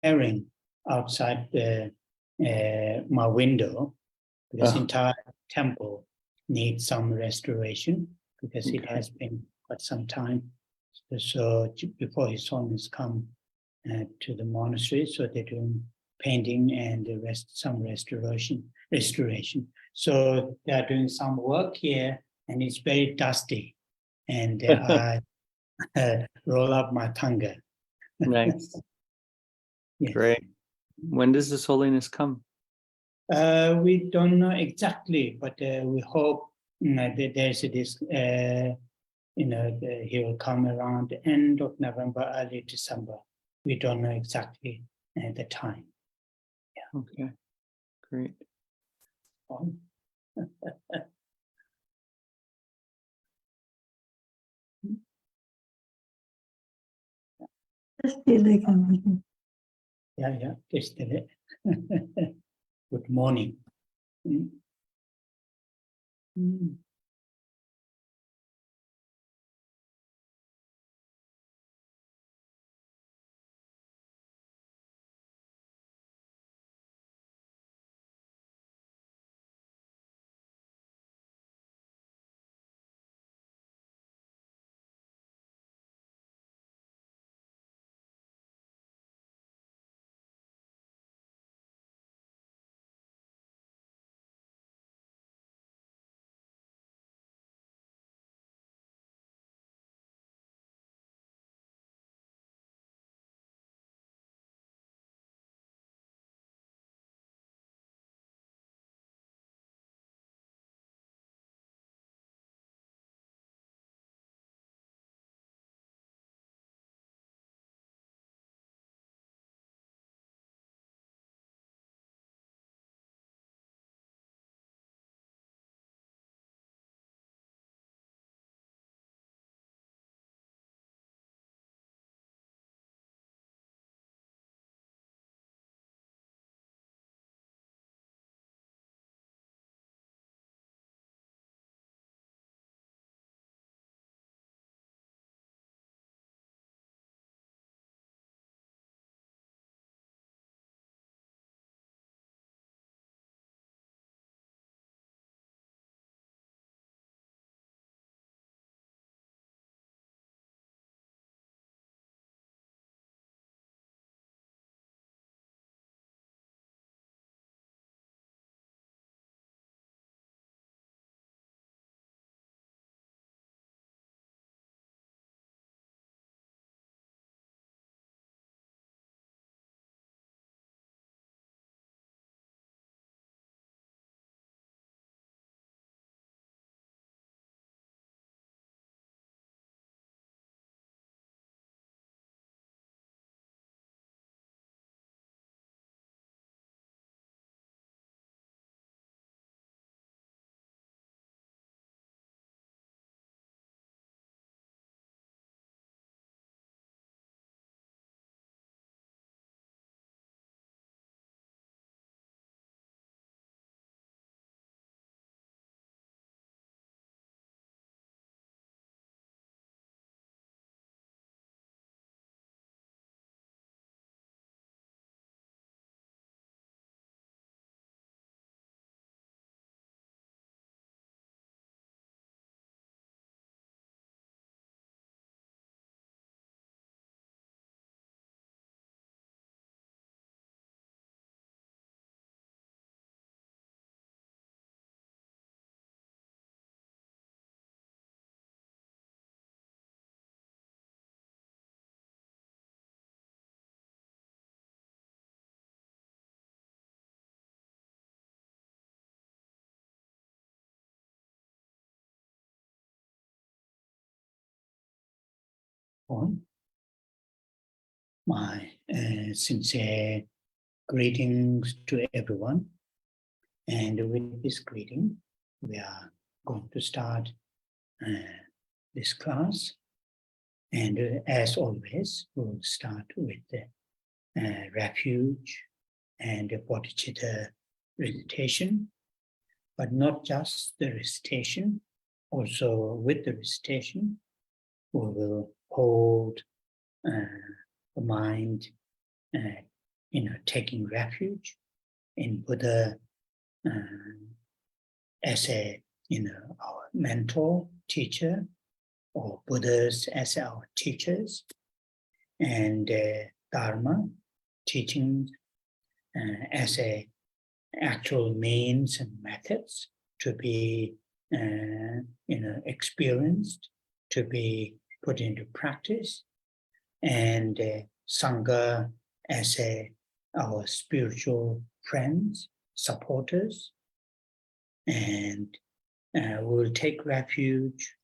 preparing outside my window, because entire temple needs some restoration, because it has been quite some time. So before His Holiness come to the monastery, so they're doing painting and some restoration. So they are doing some work here, and it's very dusty. And I roll up my tanga. Nice. Yes. Great. When does His Holiness come? We don't know exactly, but we hope that there's this. He will come around the end of November, early December. We don't know exactly the time. Yeah. Okay. Great. Yeah, just it. Good morning. My sincere greetings to everyone. And with this greeting, we are going to start this class. And as always, we'll start with the refuge and the bodhicitta recitation, but not just the recitation, also with the recitation, we will hold the mind taking refuge in Buddha as a, our mentor, teacher, or Buddhas as our teachers, and Dharma, teachings as a actual means and methods to be, experienced, to be put into practice, and Sangha as our spiritual friends, supporters, and we will take refuge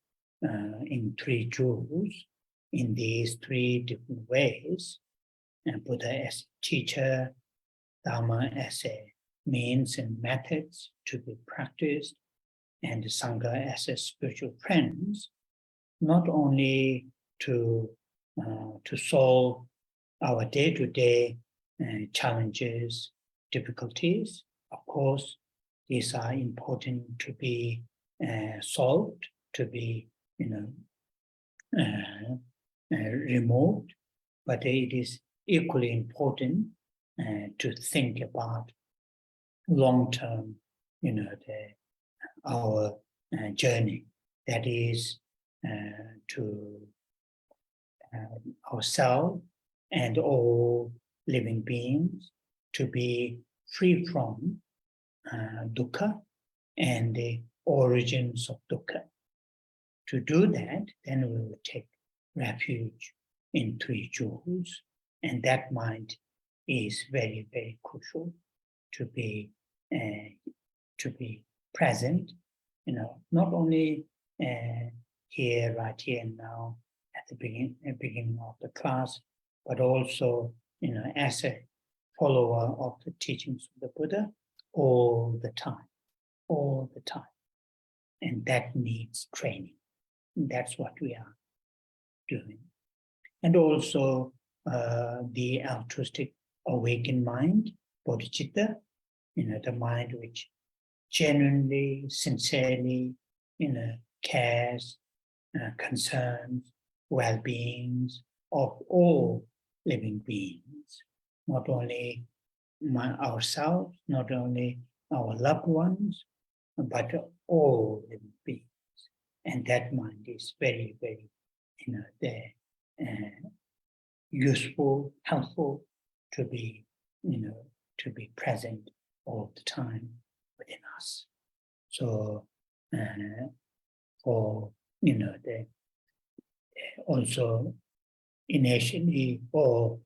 in three jewels, in these three different ways, and Buddha as teacher, Dharma as a means and methods to be practiced, and Sangha as a spiritual friends, not only to solve our day-to-day challenges, difficulties. Of course, these are important to be solved, to be removed, but it is equally important to think about long-term, our journey. That is to ourselves and all living beings to be free from dukkha and the origins of dukkha. To do that, then we will take refuge in three jewels, and that mind is very, very crucial to be present. Not only here, right here and now, at the beginning of the class, but also, as a follower of the teachings of the Buddha all the time. And that needs training. That's what we are doing. And also the altruistic awakened mind, bodhicitta, the mind which genuinely, sincerely, cares, concerns, well-beings of all living beings, not only ourselves, not only our loved ones, but all living beings. And that mind is very, very, useful, helpful to be, to be present all the time within us. So, for also initially, or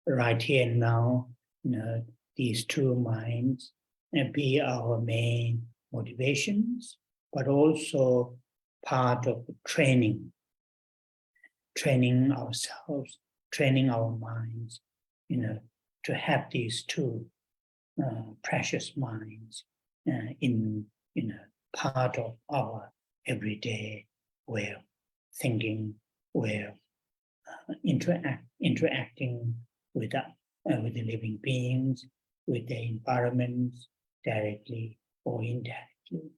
right here and now, these two minds be our main motivations, but also part of the training ourselves, training our minds, to have these two precious minds in part of our everyday way of thinking, way of interacting with the living beings, with the environments, directly or indirectly.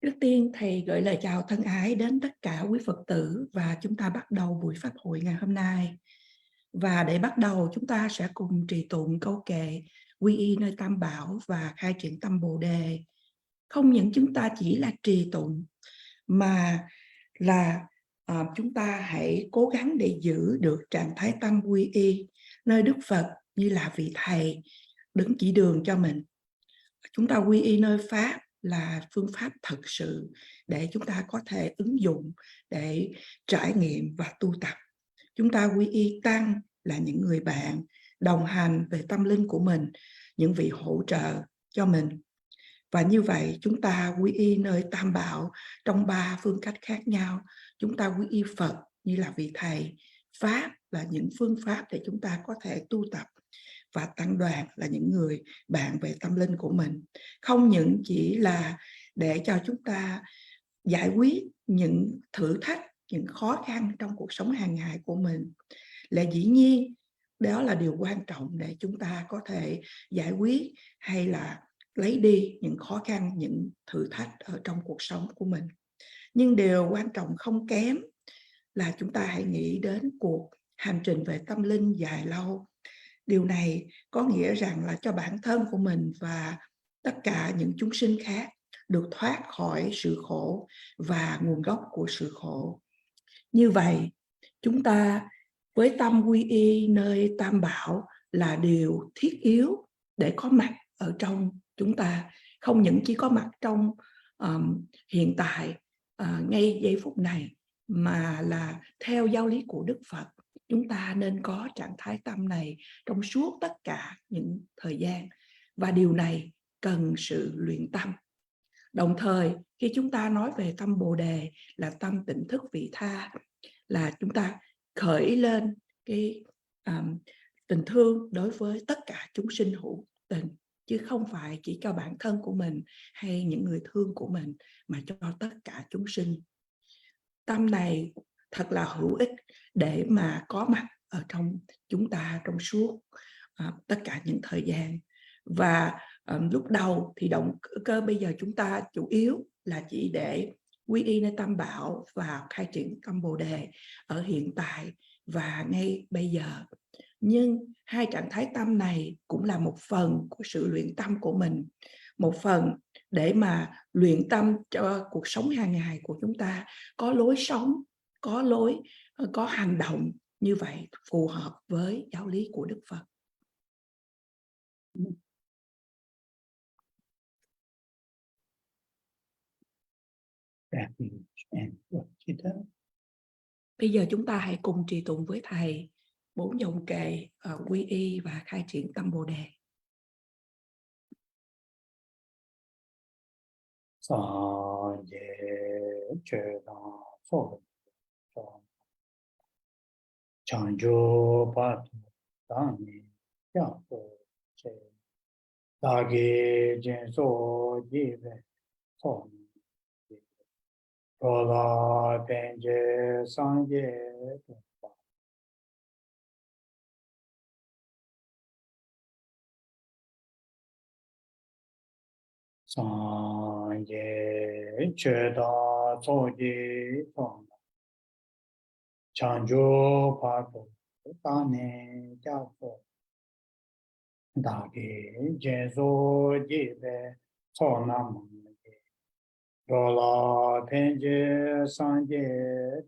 Trước tiên thầy gửi lời chào thân ái đến tất cả quý Phật tử và chúng ta bắt đầu buổi pháp hội ngày hôm nay. Và để bắt đầu chúng ta sẽ cùng trì tụng câu kệ quy y nơi Tam Bảo và khai triển tâm Bồ Đề. Không những chúng ta chỉ là trì tụng mà là chúng ta hãy cố gắng để giữ được trạng thái tâm quy y nơi Đức Phật như là vị thầy đứng chỉ đường cho mình. Chúng ta quy y nơi Pháp là phương pháp thực sự để chúng ta có thể ứng dụng để trải nghiệm và tu tập. Chúng ta quy y Tăng là những người bạn đồng hành về tâm linh của mình, những vị hỗ trợ cho mình. Và như vậy chúng ta quy y nơi Tam Bảo trong 3 phương cách khác nhau. Chúng ta quy y Phật như là vị thầy, Pháp là những phương pháp để chúng ta có thể tu tập, và tăng đoàn là những người bạn về tâm linh của mình. Không những chỉ là để cho chúng ta giải quyết những thử thách, những khó khăn trong cuộc sống hàng ngày của mình, là dĩ nhiên đó là điều quan trọng để chúng ta có thể giải quyết hay là lấy đi những khó khăn, những thử thách ở trong cuộc sống của mình. Nhưng điều quan trọng không kém là chúng ta hãy nghĩ đến cuộc hành trình về tâm linh dài lâu. Điều này có nghĩa rằng là cho bản thân của mình và tất cả những chúng sinh khác được thoát khỏi sự khổ và nguồn gốc của sự khổ. Như vậy, chúng ta với tâm quy y nơi Tam Bảo là điều thiết yếu để có mặt ở trong chúng ta, không những chỉ có mặt trong hiện tại, ngay giây phút này, mà là theo giáo lý của Đức Phật, chúng ta nên có trạng thái tâm này trong suốt tất cả những thời gian. Và điều này cần sự luyện tâm. Đồng thời, khi chúng ta nói về tâm Bồ Đề là tâm tỉnh thức vị tha, là chúng ta khởi lên cái tình thương đối với tất cả chúng sinh hữu tình, chứ không phải chỉ cho bản thân của mình hay những người thương của mình, mà cho tất cả chúng sinh. Tâm này thật là hữu ích để mà có mặt ở trong chúng ta trong suốt tất cả những thời gian. Và lúc đầu thì động cơ bây giờ chúng ta chủ yếu là chỉ để quy y nơi Tam Bảo và khai triển tâm Bồ Đề ở hiện tại và ngay bây giờ. Nhưng hai trạng thái tâm này cũng là một phần của sự luyện tâm của mình, một phần để mà luyện tâm cho cuộc sống hàng ngày của chúng ta có lối sống, có hành động như vậy phù hợp với giáo lý của Đức Phật. Bây giờ chúng ta hãy cùng trì tụng với Thầy 4 dòng kệ quy y và khai triển tâm Bồ Đề. Sa ye che da so chan jo pa ta ni ya so che da ge jen so ye ve so ro la ben je san ye san ye che da so ye so chan jo pa ta ni ya so da ge jen so ye ve so nam ro la ben je san ye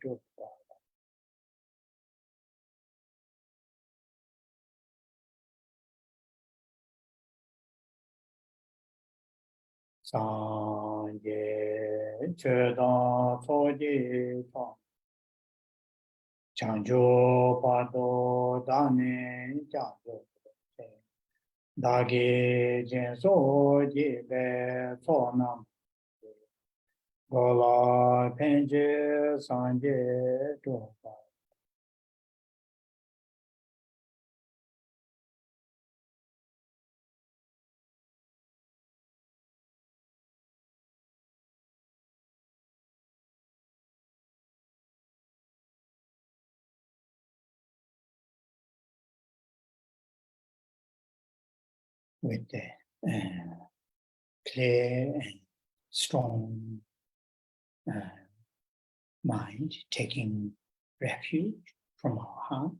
tu san ye che da so ye so chan jo pa do da ne ja do da ge jen so ye be so nam ro la ben je san ye tu with the clear and strong mind, taking refuge from our heart,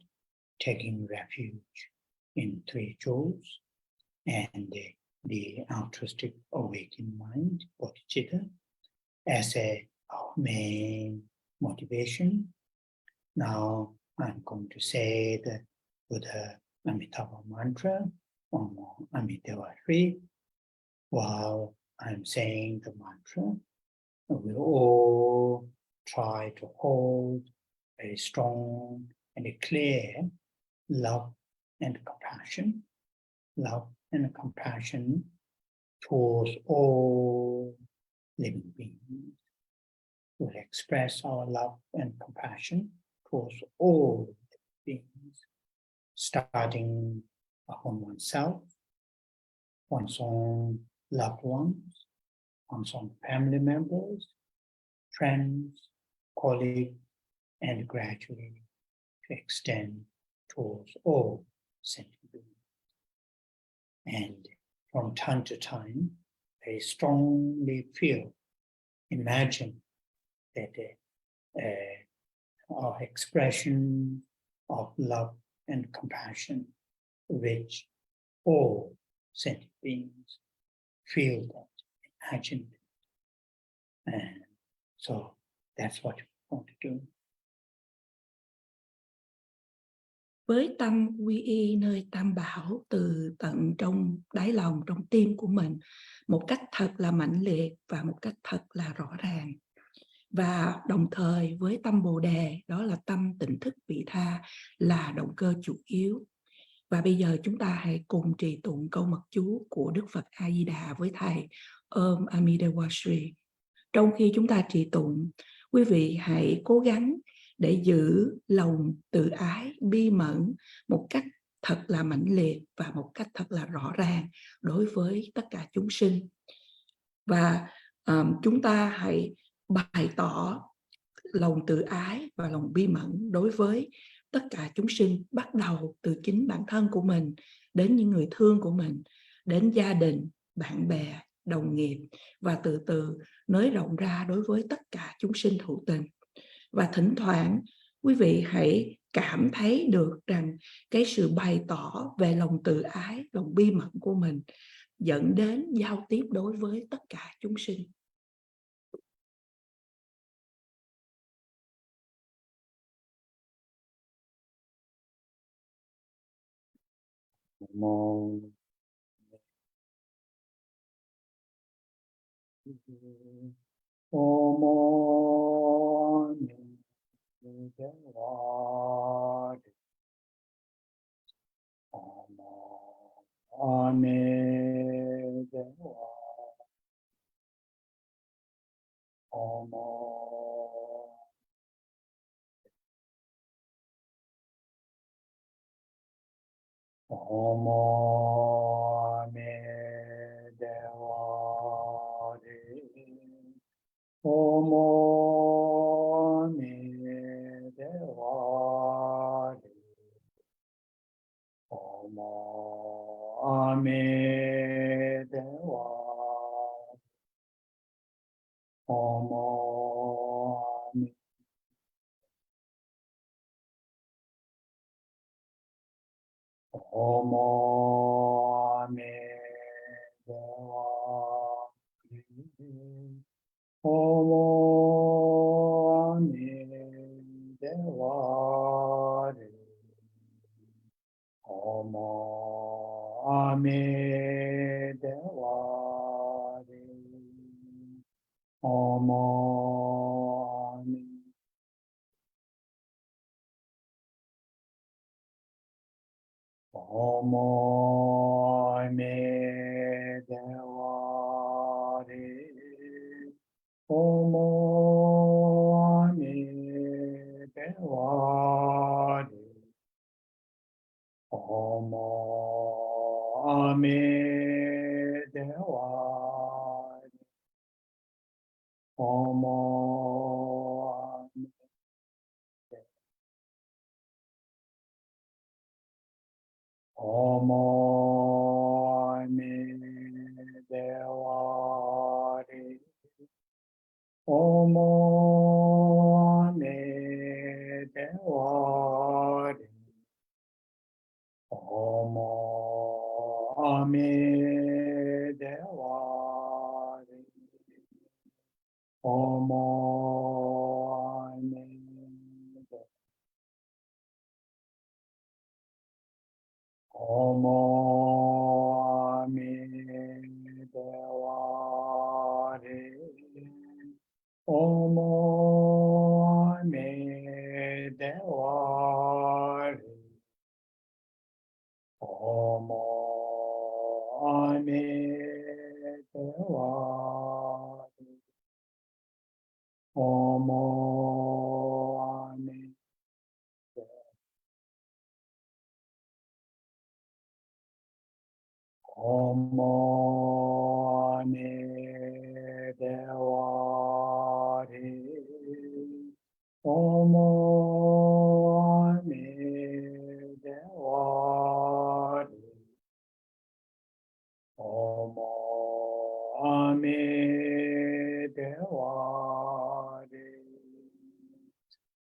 taking refuge in three jewels, and the altruistic awakened mind, bodhicitta, as our main motivation. Now I'm going to say the Buddha Amitabha mantra, Om Amitabha Shri. While I'm saying the mantra, we'll all try to hold very strong and a clear love and compassion towards all living beings. We'll express our love and compassion towards all living beings, starting from oneself, one's own loved ones, one's own family members, friends, colleagues, and gradually to extend towards all sentient beings. And from time to time, very strongly imagine that of expression of love and compassion, which all sentient beings feel that, imagine. And so that's what we want to do. Với tâm quy y nơi Tam Bảo từ tận trong đáy lòng, trong tim của mình, một cách thật là mãnh liệt và một cách thật là rõ ràng. Và đồng thời với tâm Bồ Đề, đó là tâm tỉnh thức vị tha, là động cơ chủ yếu. Và bây giờ chúng ta hãy cùng trì tụng câu mật chú của Đức Phật A Di Đà với Thầy Om Amidewa Shri. Trong khi chúng ta trì tụng, quý vị hãy cố gắng để giữ lòng từ ái, bi mẫn một cách thật là mãnh liệt và một cách thật là rõ ràng đối với tất cả chúng sinh. Và chúng ta hãy bày tỏ lòng từ ái và lòng bi mẫn đối với tất cả chúng sinh, bắt đầu từ chính bản thân của mình, đến những người thương của mình, đến gia đình, bạn bè, đồng nghiệp, và từ từ nới rộng ra đối với tất cả chúng sinh hữu tình. Và thỉnh thoảng quý vị hãy cảm thấy được rằng cái sự bày tỏ về lòng từ ái, lòng bi mẫn của mình dẫn đến giao tiếp đối với tất cả chúng sinh.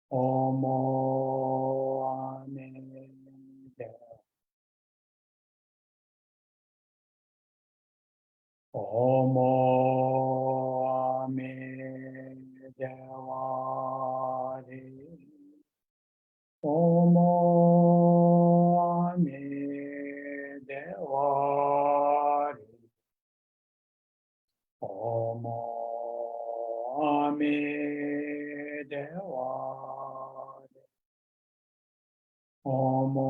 Om Omo Ame Devare Omo Ame Devare Omo Ame Devare Omo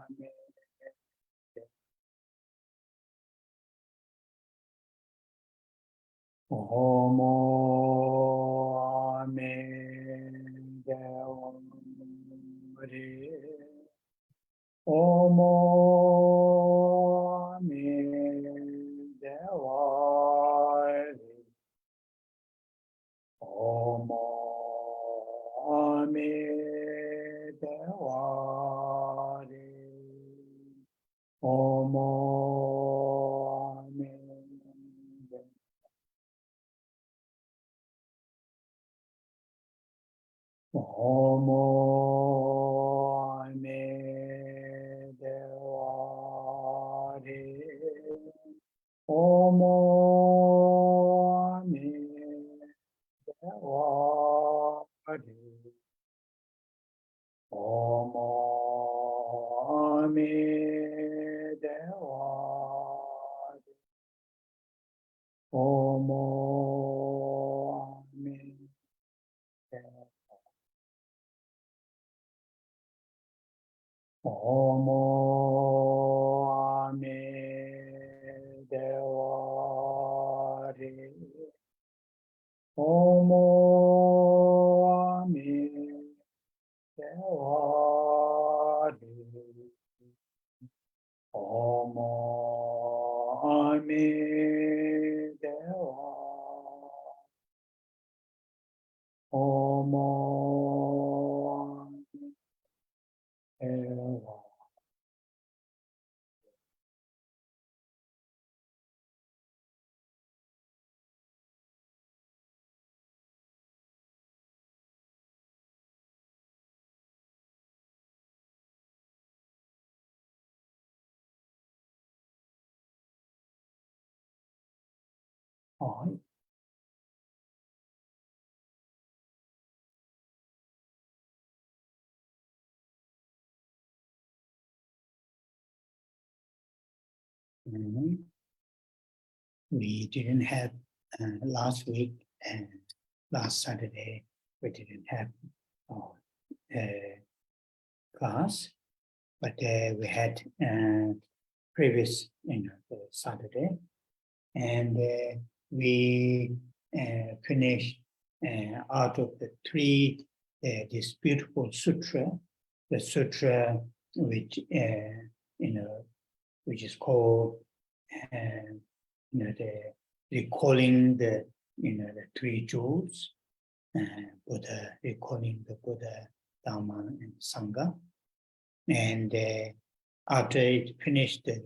Ame Omo Ame Devare Omo Ame Devare Omo Ame Devare Omo Ame Omo Ame Devare Omo Ame Devare Omo Ame Devare Omo Ame Omo Ame Devare Omo Ame Devare Omo Ame Devare Omo Ame hỏi. We didn't have last week and last Saturday. We didn't have class, but we had previous, Saturday, and we finished out of the three this beautiful sutra, the sutra which which is called the recalling the the three jewels, Buddha, recalling the Buddha, Dharma, and Sangha. And after it finished the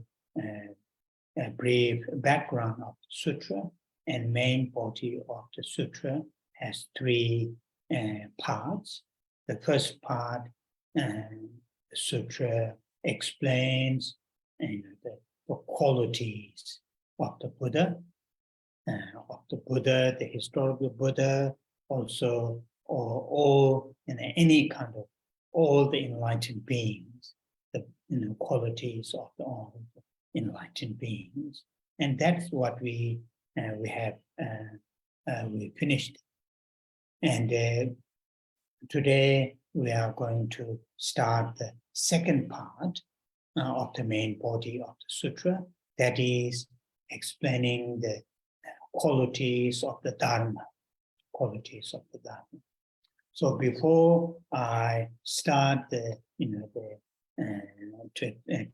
brief background of the sutra, and main body of the sutra has three parts. The first part, the sutra explains the qualities of the Buddha, the historical Buddha, also all any kind of all the enlightened beings, the qualities of all enlightened beings, and that's what we have we finished. And today we are going to start the second part of the main body of the sutra, that is explaining the qualities of the Dharma, So before I start the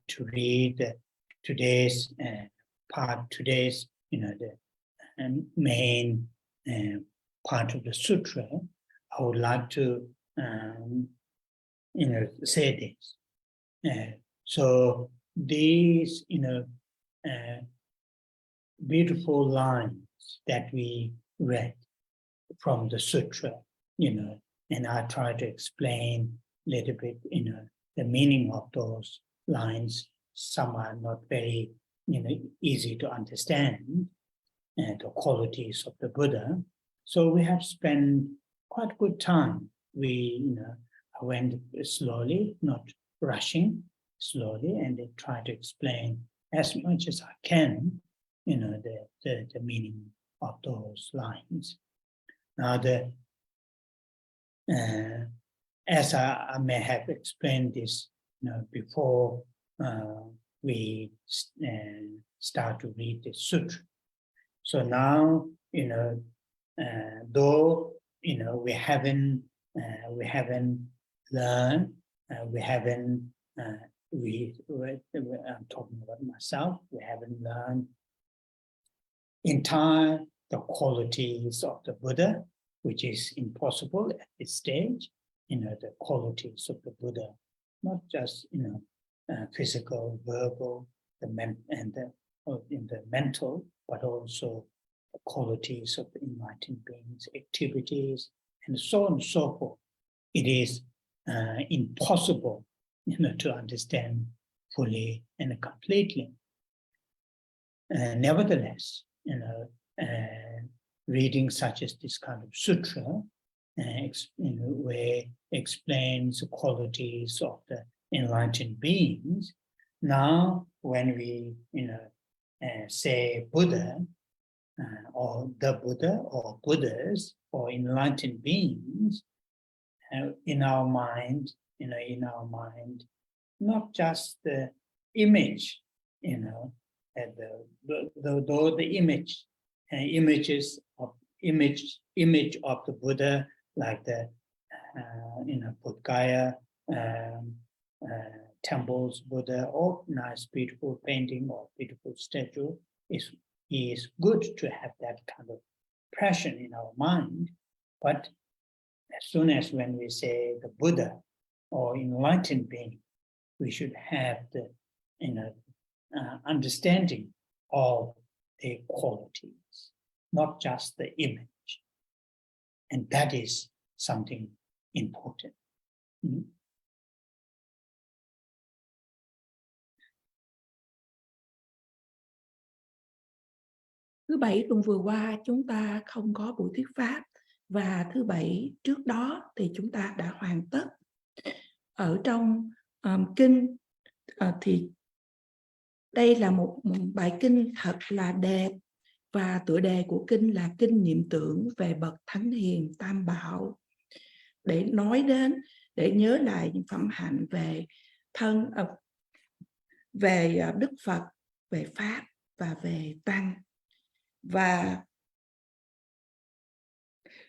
to read today's part, today's the main part of the sutra, I would like to say this. So these beautiful lines that we read from the sutra, and I try to explain a little bit, the meaning of those lines. Some are not very easy to understand the qualities of the Buddha. So we have spent quite good time. We I went slowly, not rushing, slowly, and they try to explain as much as I can, the meaning of those lines. Now, as I may have explained this, before we start to read the sutra. So now, though we haven't learned, I'm talking about myself. We haven't learned entire the qualities of the Buddha, which is impossible at this stage. The qualities of the Buddha, not just physical, verbal, the mental, but also the qualities of the enlightened beings, activities, and so on and so forth. It is impossible, to understand fully and completely. Nevertheless, reading such as this kind of sutra, where explains the qualities of the enlightened beings. Now, when we, say Buddha, or the Buddha, or Buddhas, or enlightened beings, in our mind, not just the image, though the images of image of the Buddha, like the Bodh Gaya, temples, Buddha, or nice beautiful painting or beautiful statue, is good to have that kind of impression in our mind. But as soon as when we say the Buddha or enlightened being, we should have the understanding of their qualities, not just the image. And that is something important. Thứ Bảy tuần vừa qua chúng ta không có buổi thuyết pháp, và thứ Bảy trước đó thì chúng ta đã hoàn tất. Ở trong kinh thì đây là một bài kinh thật là đẹp, và tựa đề của kinh là Kinh Niệm Tưởng về bậc Thánh Hiền Tam Bảo, để nói đến, để nhớ lại những phẩm hạnh về về Đức Phật, về Pháp và về Tăng. Và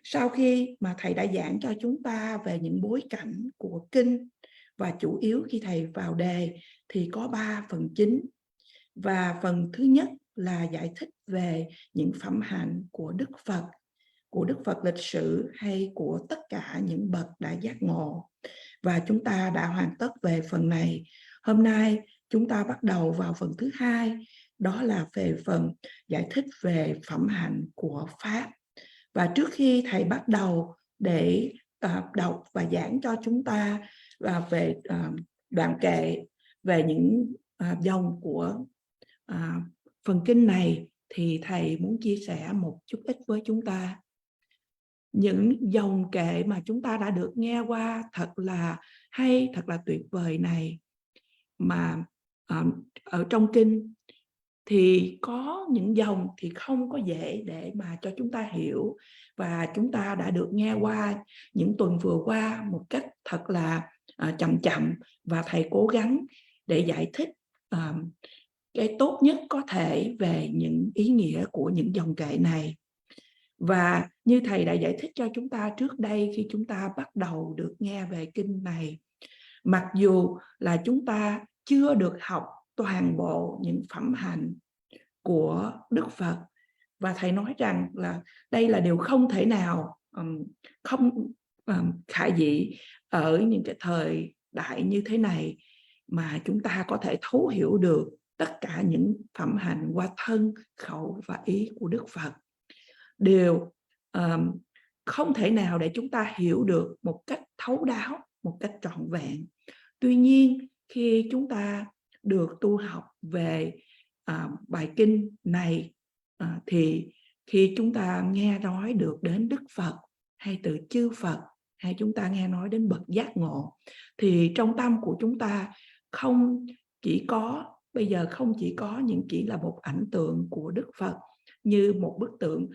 sau khi mà thầy đã giảng cho chúng ta về những bối cảnh của kinh, và chủ yếu khi thầy vào đề thì có 3 phần chính. Và phần thứ nhất là giải thích về những phẩm hạnh của Đức Phật lịch sử, hay của tất cả những bậc đã giác ngộ. Và chúng ta đã hoàn tất về phần này. Hôm nay chúng ta bắt đầu vào phần thứ hai, đó là về phần giải thích về phẩm hạnh của Pháp. Và trước khi thầy bắt đầu để đọc và giảng cho chúng ta về đoạn kệ về những dòng của phần kinh này, thì thầy muốn chia sẻ một chút ít với chúng ta. Những dòng kệ mà chúng ta đã được nghe qua thật là hay, thật là tuyệt vời này, mà ở trong kinh thì có những dòng thì không có dễ để mà cho chúng ta hiểu, và chúng ta đã được nghe qua những tuần vừa qua một cách thật là chậm, và thầy cố gắng để giải thích cái tốt nhất có thể về những ý nghĩa của những dòng kệ này. Và như thầy đã giải thích cho chúng ta trước đây, khi chúng ta bắt đầu được nghe về kinh này, mặc dù là chúng ta chưa được học toàn bộ những phẩm hạnh của Đức Phật, và thầy nói rằng là đây là điều không thể nào không khả dĩ ở những cái thời đại như thế này, mà chúng ta có thể thấu hiểu được tất cả những phẩm hạnh qua thân, khẩu và ý của Đức Phật. Đều không thể nào để chúng ta hiểu được một cách thấu đáo, một cách trọn vẹn. Tuy nhiên, khi chúng ta được tu học về bài kinh này thì khi chúng ta nghe nói được đến Đức Phật hay từ chư Phật, hay chúng ta nghe nói đến bậc giác ngộ, thì trong tâm của chúng ta bây giờ không chỉ có chỉ là một ảnh tượng của Đức Phật, như một bức tượng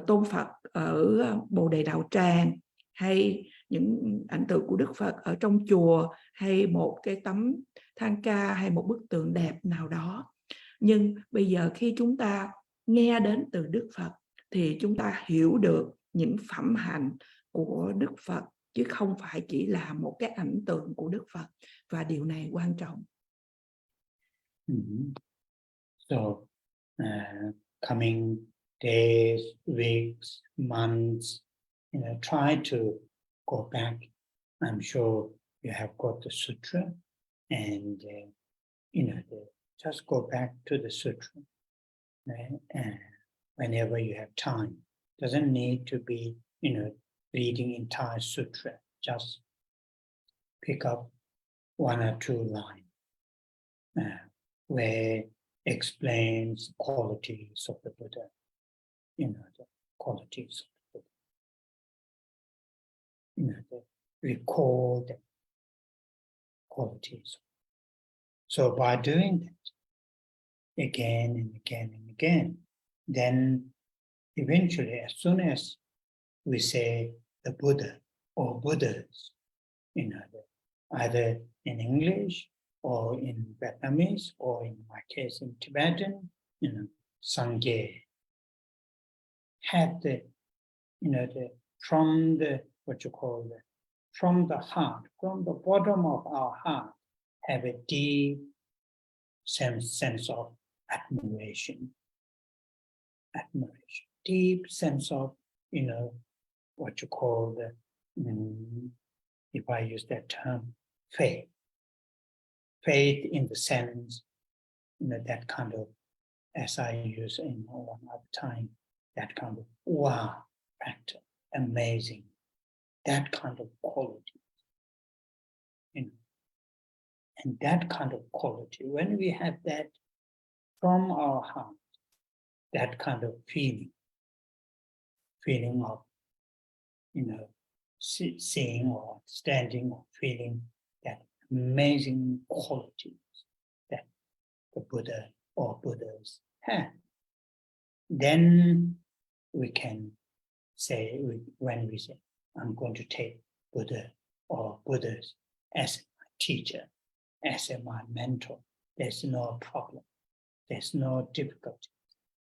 tôn Phật ở Bồ Đề Đạo Tràng, hay những ảnh tượng của Đức Phật ở trong chùa, hay một cái tấm thang ca, hay một bức tượng đẹp nào đó. Nhưng bây giờ khi chúng ta nghe đến từ Đức Phật thì chúng ta hiểu được những phẩm hạnh của Đức Phật, chứ không phải chỉ là một cái ảnh tượng của Đức Phật, và điều này quan trọng. So, coming days, weeks, months, try to go back. I'm sure you have got the sutra, and just go back to the sutra whenever you have time. Doesn't need to be, reading entire sutra. Just pick up one or two lines where explains qualities of the Buddha, the qualities of the Buddha, recall the qualities. So by doing that again and again and again, then eventually, as soon as we say the Buddha or Buddhas, either in English or in Vietnamese, or in my case in Tibetan, Sangye, had from the heart, from the bottom of our heart, have a deep sense of admiration, deep sense of, if I use that term, faith in the sense, that kind of, as I use in one other time, that kind of wow factor, amazing, that kind of quality, and that kind of quality, when we have that from our heart, that kind of feeling of, seeing or standing or feeling that amazing qualities that the Buddha or Buddhas have, then we can say, when we say, I'm going to take Buddha or Buddhas as my teacher, as my mentor, there's no problem, there's no difficulty,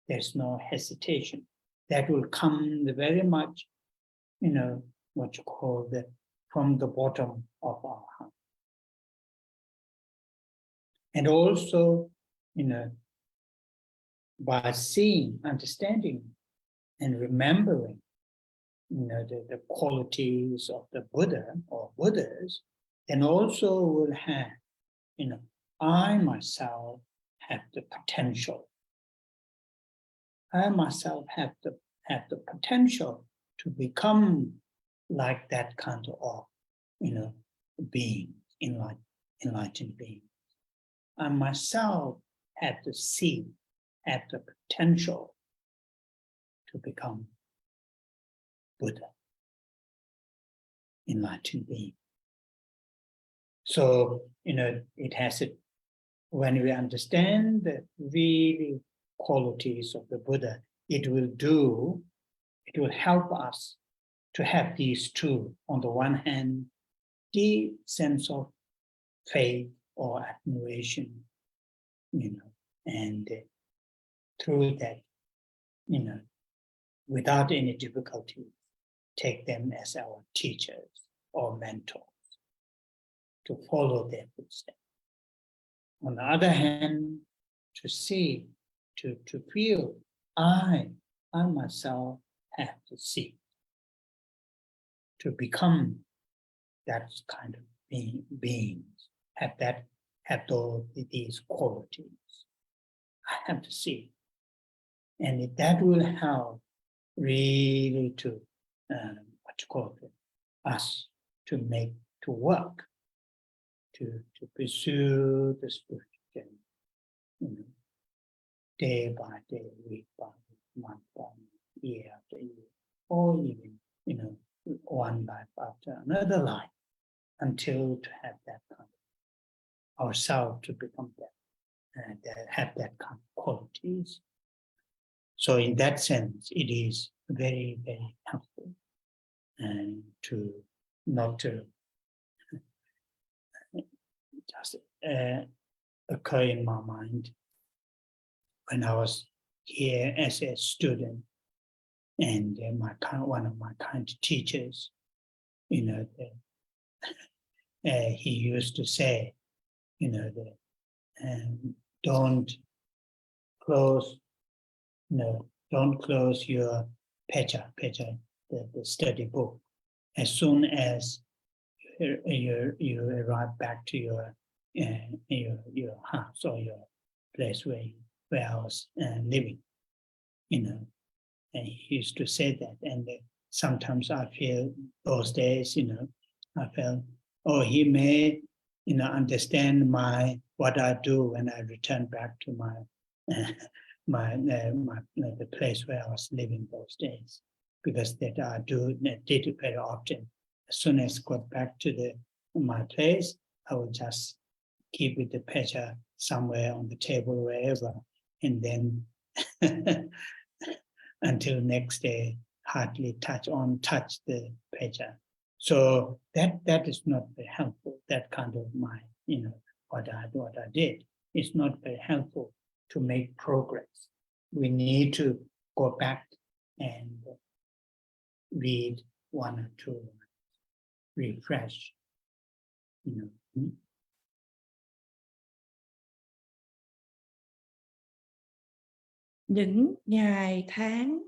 there's no hesitation. That will come very much, from the bottom of our heart. And also, by seeing, understanding, and remembering, the qualities of the Buddha or Buddhas, then also will have, I myself have the potential. I myself have the potential to become like that kind of, being, enlightened being. I myself have the seed, have the potential to become Buddha, enlightened being. So, it has it, when we understand the really qualities of the Buddha, it will help us to have these two. On the one hand, deep sense of faith or admiration, and through that, without any difficulty, take them as our teachers or mentors, to follow their footsteps. On the other hand, to see, to feel, I myself have to seek to become that kind of beings, have these qualities. I have to see, and that will help really to us to work to pursue the spiritual journey, day by day, week by week, month by month, year after year, or even, one life after another life, until to have that kind of ourselves to become that, have that kind of qualities. So in that sense, it is very, very helpful and to not to just occur in my mind when I was here as a student, and one of my kind teachers, he used to say, don't close your pecha, the study book, as soon as you arrive back to your house or your place where I was living, and he used to say that. And sometimes I feel those days, I felt, oh, he may, understand what I do when I return back to the place where I was living those days, because that I did it very often. As soon as I got back to my place, I would just keep with the pecha somewhere on the table, wherever, and then until next day, hardly touch the pecha. So that is not very helpful. That kind of what I did is not very helpful to make progress. We need to go back and read one or two, refresh, Những ngày tháng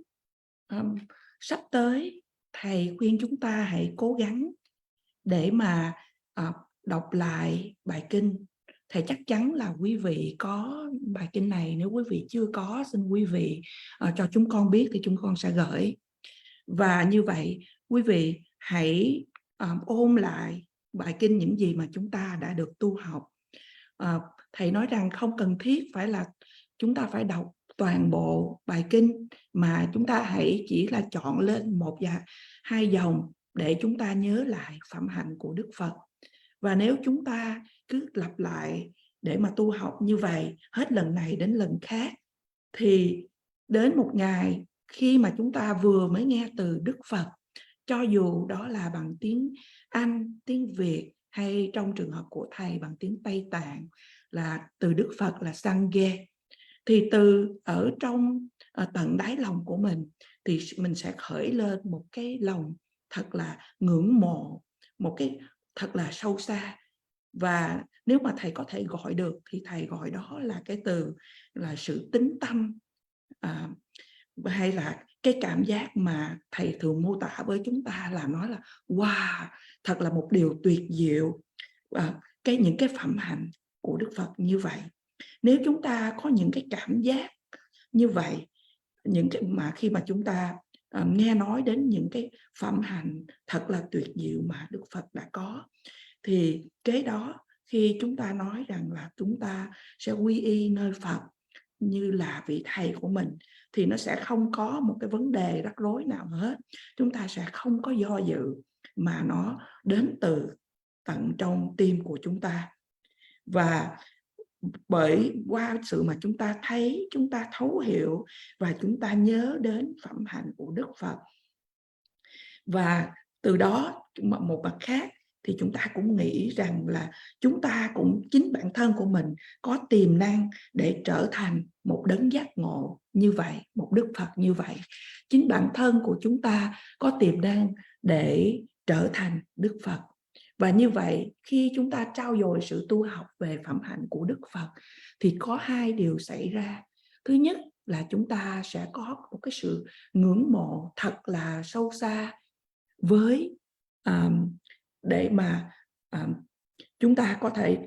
sắp tới, thầy khuyên chúng ta hãy cố gắng để mà đọc lại bài kinh. Thầy chắc chắn là quý vị có bài kinh này. Nếu quý vị chưa có, xin quý vị cho chúng con biết thì chúng con sẽ gửi. Và như vậy, quý vị hãy ôn lại bài kinh, những gì mà chúng ta đã được tu học. Thầy nói rằng không cần thiết phải là chúng ta phải đọc toàn bộ bài kinh, mà chúng ta hãy chỉ là chọn lên 1 và 2 dòng để chúng ta nhớ lại phẩm hạnh của Đức Phật. Và nếu chúng ta cứ lặp lại để mà tu học như vậy hết lần này đến lần khác, thì đến một ngày khi mà chúng ta vừa mới nghe từ Đức Phật, cho dù đó là bằng tiếng Anh, tiếng Việt, hay trong trường hợp của thầy bằng tiếng Tây Tạng là từ Đức Phật là Sangye, thì từ ở trong tận đáy lòng của mình thì mình sẽ khởi lên một cái lòng thật là ngưỡng mộ, một cái thật là sâu xa. Và nếu mà thầy có thể gọi được thì thầy gọi đó là cái từ là sự tín tâm, hay là cái cảm giác mà thầy thường mô tả với chúng ta là nói là wow, thật là một điều tuyệt diệu, những cái phẩm hạnh của Đức Phật như vậy. Nếu chúng ta có những cái cảm giác như vậy, những cái mà khi mà chúng ta nghe nói đến những cái phẩm hạnh thật là tuyệt diệu mà Đức Phật đã có, thì kế đó khi chúng ta nói rằng là chúng ta sẽ quy y nơi Phật như là vị thầy của mình, thì nó sẽ không có một cái vấn đề rắc rối nào hết. Chúng ta sẽ không có do dự, mà nó đến từ tận trong tim của chúng ta. Và bởi qua sự mà chúng ta thấy, chúng ta thấu hiểu và chúng ta nhớ đến phẩm hạnh của Đức Phật, và từ đó một mặt khác thì chúng ta cũng nghĩ rằng là chúng ta cũng, chính bản thân của mình có tiềm năng để trở thành một đấng giác ngộ như vậy, một Đức Phật như vậy. Chính bản thân của chúng ta có tiềm năng để trở thành Đức Phật. Và như vậy, khi chúng ta trau dồi sự tu học về phẩm hạnh của Đức Phật thì có 2 điều xảy ra. Thứ nhất là chúng ta sẽ có một cái sự ngưỡng mộ thật là sâu xa với để mà chúng ta có thể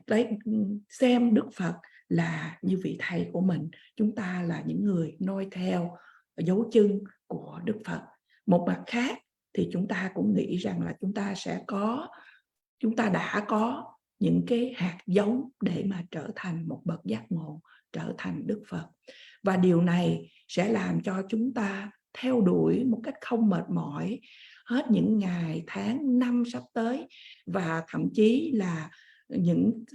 xem Đức Phật là như vị thầy của mình. Chúng ta là những người noi theo dấu chân của Đức Phật. Một mặt khác thì chúng ta cũng nghĩ rằng là chúng ta đã có những cái hạt giống để mà trở thành một bậc giác ngộ, trở thành Đức Phật. Và điều này sẽ làm cho chúng ta theo đuổi một cách không mệt mỏi hết những ngày, tháng, năm sắp tới, và thậm chí là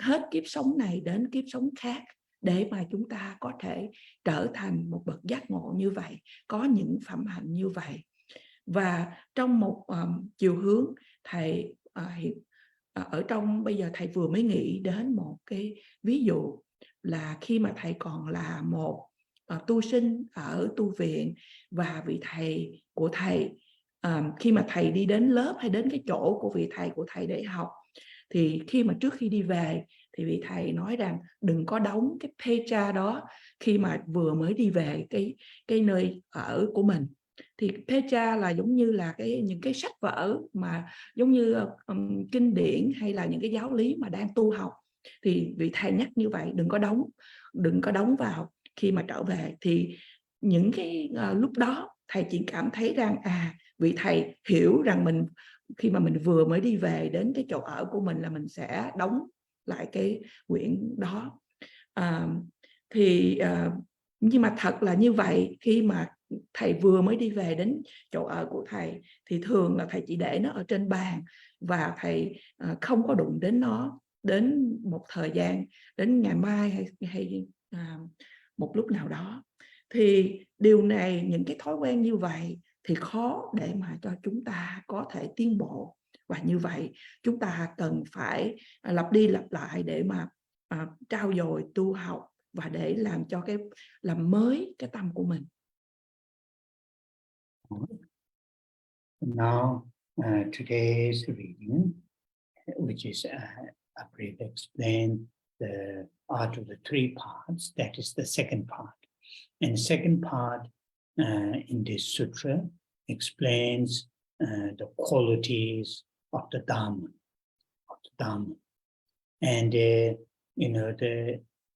hết kiếp sống này đến kiếp sống khác, để mà chúng ta có thể trở thành một bậc giác ngộ như vậy, có những phẩm hạnh như vậy. Và trong một chiều hướng, thầy ở trong bây giờ thầy vừa mới nghĩ đến một cái ví dụ là khi mà thầy còn là một tu sinh ở tu viện, và vị thầy của thầy, khi mà thầy đi đến lớp hay đến cái chỗ của vị thầy của thầy để học, thì trước khi đi về thì vị thầy nói rằng đừng có đóng cái pecha đó khi mà vừa mới đi về cái nơi ở của mình. Thì pecha là giống như là những cái sách vở mà giống như kinh điển hay là những cái giáo lý mà đang tu học, thì vị thầy nhắc như vậy, đừng có đóng vào khi mà trở về. Thì những cái lúc đó thầy chỉ cảm thấy rằng vị thầy hiểu rằng khi mà mình vừa mới đi về đến cái chỗ ở của mình là mình sẽ đóng lại cái quyển đó. Nhưng mà thật là như vậy, khi mà thầy vừa mới đi về đến chỗ ở của thầy thì thường là thầy chỉ để nó ở trên bàn, và thầy không có đụng đến nó đến một thời gian, đến ngày mai hay một lúc nào đó. Thì điều này, những cái thói quen như vậy thì khó để mà cho chúng ta có thể tiến bộ. Và như vậy chúng ta cần phải lặp đi lặp lại để mà trau dồi tu học, và để làm mới cái tâm của mình. Now, today's reading, which is a brief explain the art of the three parts, that is the second part. And the second part in this sutra explains the qualities of the Dharma. And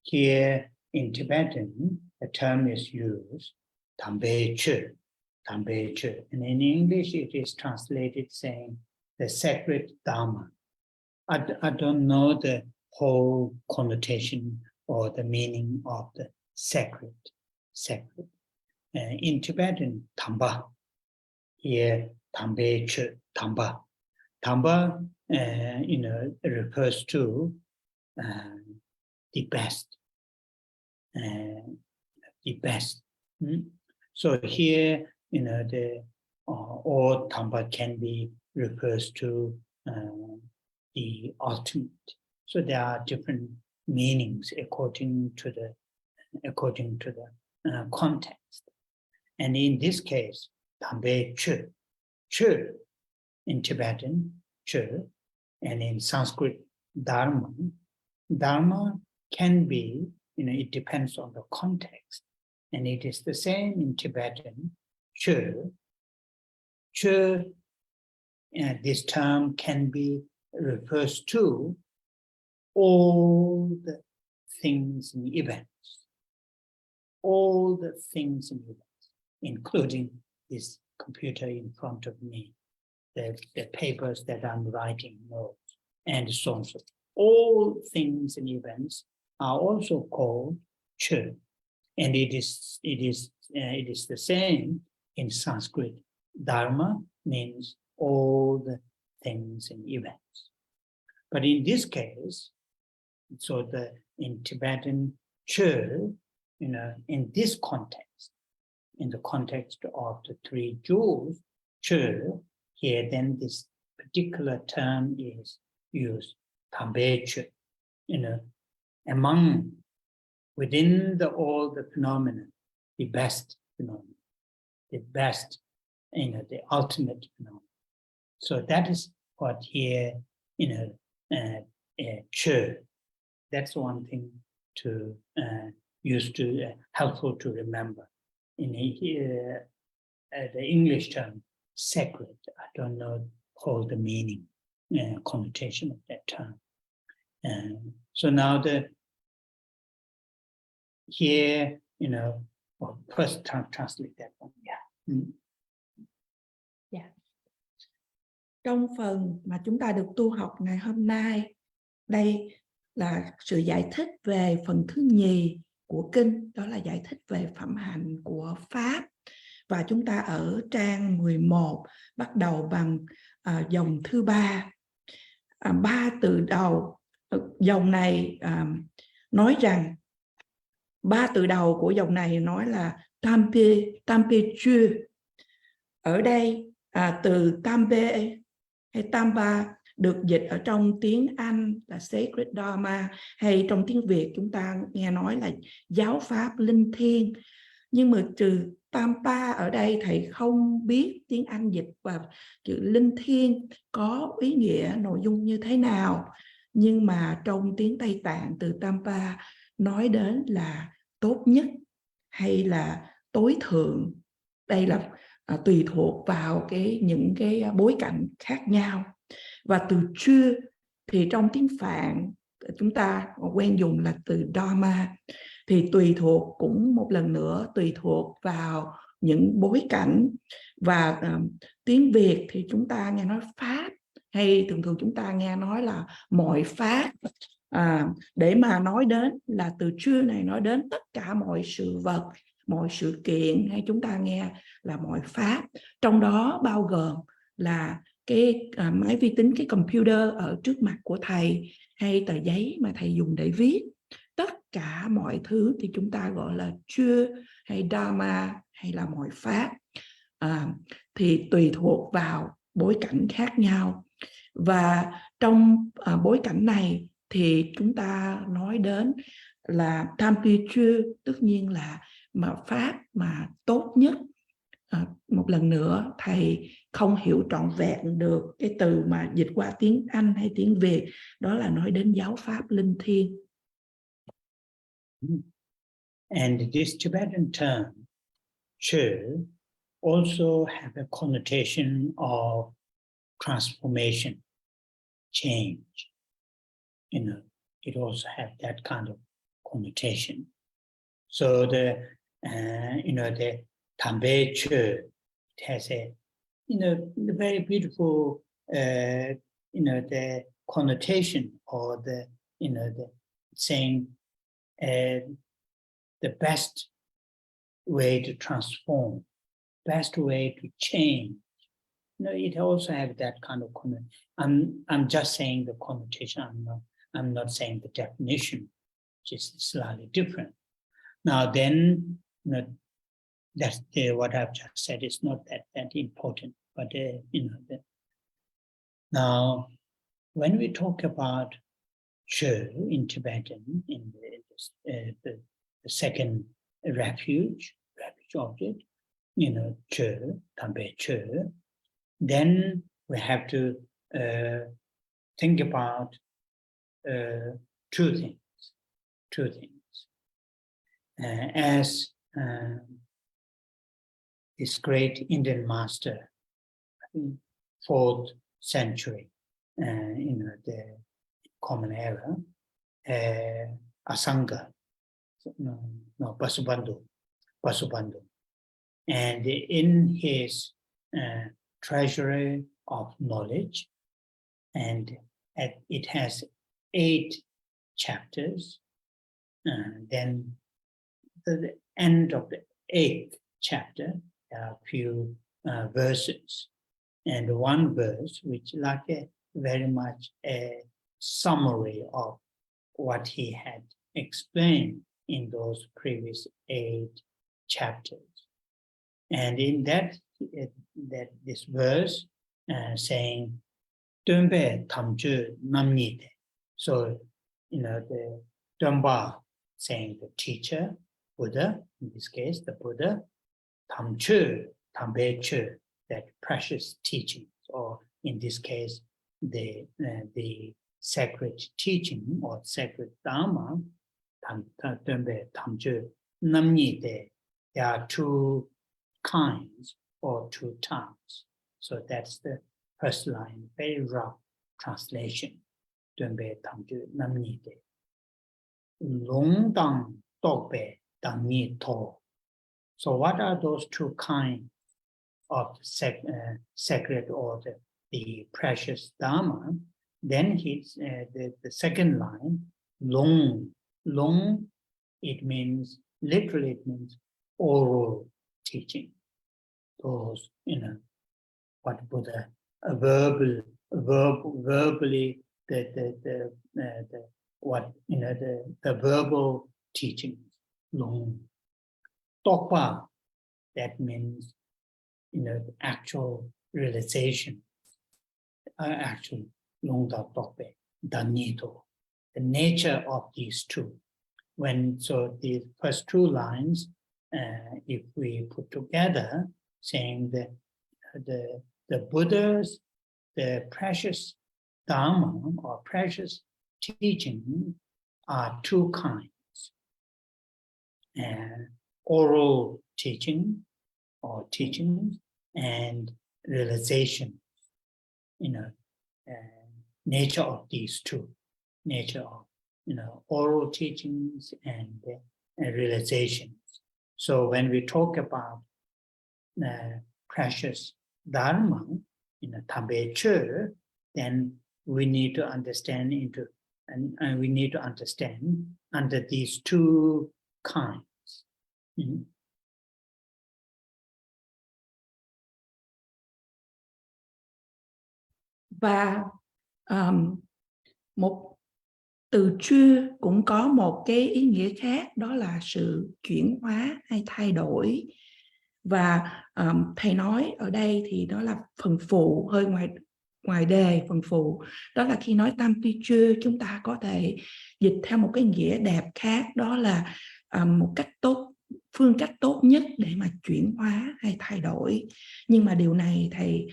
here in Tibetan, the term is used, Tambeche. And in English, it is translated saying the sacred Dharma. I don't know the whole connotation or the meaning of the sacred. In Tibetan, Tamba. Here, Tambeche, Tamba. Tamba, refers to the best. So here, or Tamba can be refers to the ultimate. So there are different meanings according to the context. And in this case, Tambe Che in Tibetan, Che, and in Sanskrit, Dharma. Dharma can be, it depends on the context. And it is the same in Tibetan, Che. This term can be refers to all the things and events. All the things and events, including this computer in front of me, the papers that I'm writing notes, and so on. So all things and events are also called Che. And it is the same in Sanskrit. Dharma means all the things and events. But in this case, so in Tibetan, Che, in this context, in the context of the three jewels, Che, here then this particular term is used, Tambe Che, within all the phenomena, the best phenomenon, the best, the ultimate phenomenon. So that is what here, Che. That's one thing to helpful to remember. In here, the English term sacred, I don't know the meaning, connotation of that term. So now here, first translate that one. Yeah. Yeah. Trong phần mà chúng ta được tu học ngày hôm nay đây là sự giải thích về phần thứ nhì của kinh, đó là giải thích về phẩm hạnh của Pháp. Và chúng ta ở trang 11 bắt đầu bằng dòng thứ 3. 3 từ đầu dòng này nói rằng 3 từ đầu của dòng này nói là Tampe chưa. Ở đây từ Tampe hay Tamba được dịch ở trong tiếng Anh là Sacred Dharma, hay trong tiếng Việt chúng ta nghe nói là giáo pháp linh thiêng. Nhưng mà trừ Tampa ở đây thầy không biết tiếng Anh dịch và chữ linh thiêng có ý nghĩa nội dung như thế nào. Nhưng mà trong tiếng Tây Tạng từ Tampa nói đến là tốt nhất hay là tối thượng. Đây là tùy thuộc vào những cái bối cảnh khác nhau. Và từ chưa thì trong tiếng Phạn chúng ta quen dùng là từ Dharma, thì tùy thuộc cũng một lần nữa tùy thuộc vào những bối cảnh. Và tiếng Việt thì chúng ta nghe nói pháp, hay thường thường chúng ta nghe nói là mọi pháp. Để mà nói đến là từ chưa này nói đến tất cả mọi sự vật, mọi sự kiện, hay chúng ta nghe là mọi pháp, trong đó bao gồm là cái máy vi tính, cái computer ở trước mặt của thầy, hay tờ giấy mà thầy dùng để viết. Tất cả mọi thứ thì chúng ta gọi là chưa hay Dharma hay là mọi pháp, thì tùy thuộc vào bối cảnh khác nhau. Và trong bối cảnh này thì chúng ta nói đến là Tampe chưa, tất nhiên là pháp mà tốt nhất. Một lần nữa thầy không hiểu trọn vẹn được cái từ mà dịch qua tiếng Anh hay tiếng Việt, đó là nói đến giáo pháp linh thiêng. And this Tibetan term, chö, also have a connotation of transformation, change. You know, it also have that kind of connotation. So the Tambe chö, it has a, the very beautiful, the connotation, or the saying, the best way to transform, best way to change. It also have that kind of connotation. I'm just saying the connotation. I'm not saying the definition, which is slightly different. Now then, that's what I've just said. It's not that important, but now when we talk about chö in Tibetan, in the second refuge object, chö, Tambe chö, then we have to think about two things. As this great Indian master, I think 4th century, the Common Era, Asanga, Vasubandhu, and in his treasury of knowledge, and it has 8 chapters. Then the end of the 8th chapter, there are a few verses, and one verse which like very much a summary of what he had explained in those previous 8 chapters. And in that this verse saying Dönbe tamju namnide. So the Dönba saying the teacher, Buddha, in this case the Buddha, tamchu, tambechu, that precious teaching, or in this case the sacred teaching or sacred Dharma, Dönbe tamju namnide. There are 2 kinds or 2 terms. So that's the first line, very rough translation. Dönbe tamju namnide. Longdang tokbe dangni to. So what are those 2 kinds of sacred or the precious Dharma? then the second line, long, long, it means, literally it means oral teaching. Those, what Buddha, verbally, the verbal teachings, long. Tokpa, that means, actual realization, actually, long da tokpe, danito, the nature of these two. So the first two lines, if we put together, saying that the Buddha's, the precious Dharma or precious teaching are two kinds. Oral teaching or teachings and realization, nature of these two, nature of oral teachings and realizations. So when we talk about precious Dharma, Tabeche, then we need to understand and we need to understand under these two kinds. Và một từ chưa cũng có một cái ý nghĩa khác, đó là sự chuyển hóa hay thay đổi. Và thầy nói ở đây thì đó là phần phụ, hơi ngoài đề phần phụ. Đó là khi nói tam pi chưa, chúng ta có thể dịch theo một cái nghĩa đẹp khác, đó là một cách tốt, phương cách tốt nhất để mà chuyển hóa hay thay đổi. Nhưng mà điều này thầy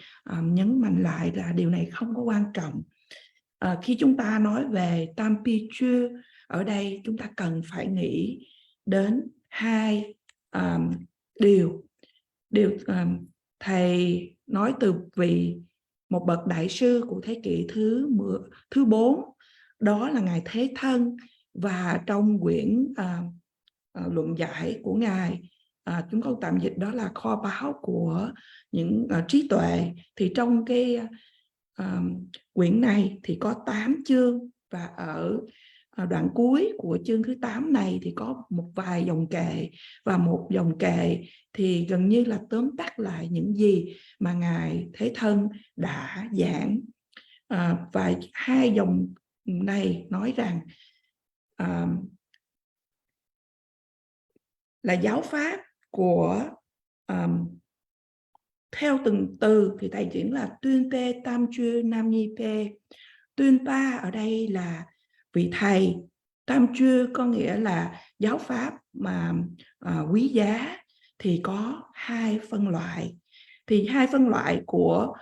nhấn mạnh lại là điều này không có quan trọng. Khi chúng ta nói về tam pi chưa, ở đây chúng ta cần phải nghĩ đến hai điều. Thầy nói từ vị một bậc đại sư của thế kỷ thứ 4, đó là Ngài Thế Thân, và trong quyển luận giải của Ngài, chúng con tạm dịch đó là kho báu của những trí tuệ. Thì trong cái quyển này thì có 8 chương, và ở đoạn cuối của chương thứ 8 này thì có một vài dòng kệ, và một dòng kệ thì gần như là tóm tắt lại những gì mà Ngài Thế Thân đã giảng. Và hai dòng này nói rằng là giáo pháp của theo từng từ thì thầy diễn là tuyên tê tam chư nam nhi pê. Tuyên ta ở đây là vị thầy, tam chư có nghĩa là giáo pháp mà quý giá, thì có hai phân loại. Thì hai phân loại của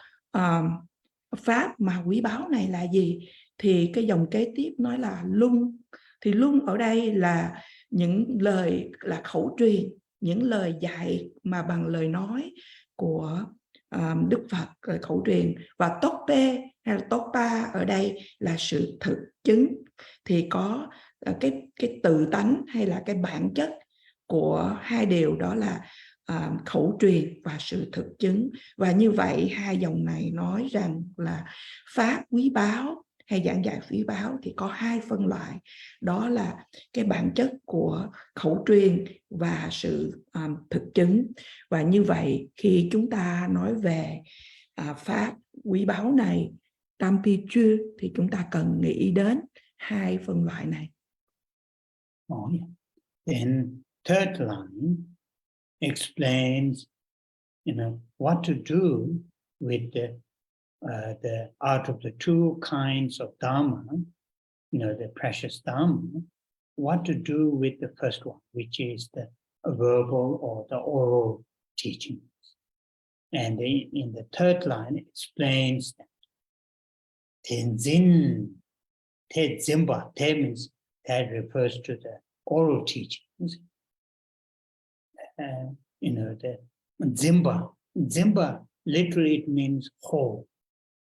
pháp mà quý báu này là gì? Thì cái dòng kế tiếp nói là lung. Thì lung ở đây là những lời là khẩu truyền, những lời dạy mà bằng lời nói của Đức Phật, khẩu truyền. Và tokpe hay là tokpa ở đây là sự thực chứng. Thì có cái tự tánh hay là cái bản chất của hai điều, đó là khẩu truyền và sự thực chứng. Và như vậy hai dòng này nói rằng là pháp quý báu hay giảng dạy quý báu thì có hai phân loại, đó là cái bản chất của khẩu truyền và sự thực chứng. Và như vậy khi chúng ta nói về pháp quý báu này, tam pi chưa, thì chúng ta cần nghĩ đến hai phân loại này. Then third line explains, what to do with the out of the two kinds of Dharma, the precious Dharma, what to do with the first one, which is the verbal or the oral teachings. And in the third line, it explains that Tenzin, Te Zimba, Te means that refers to the oral teachings. The Zimba, literally it means hold.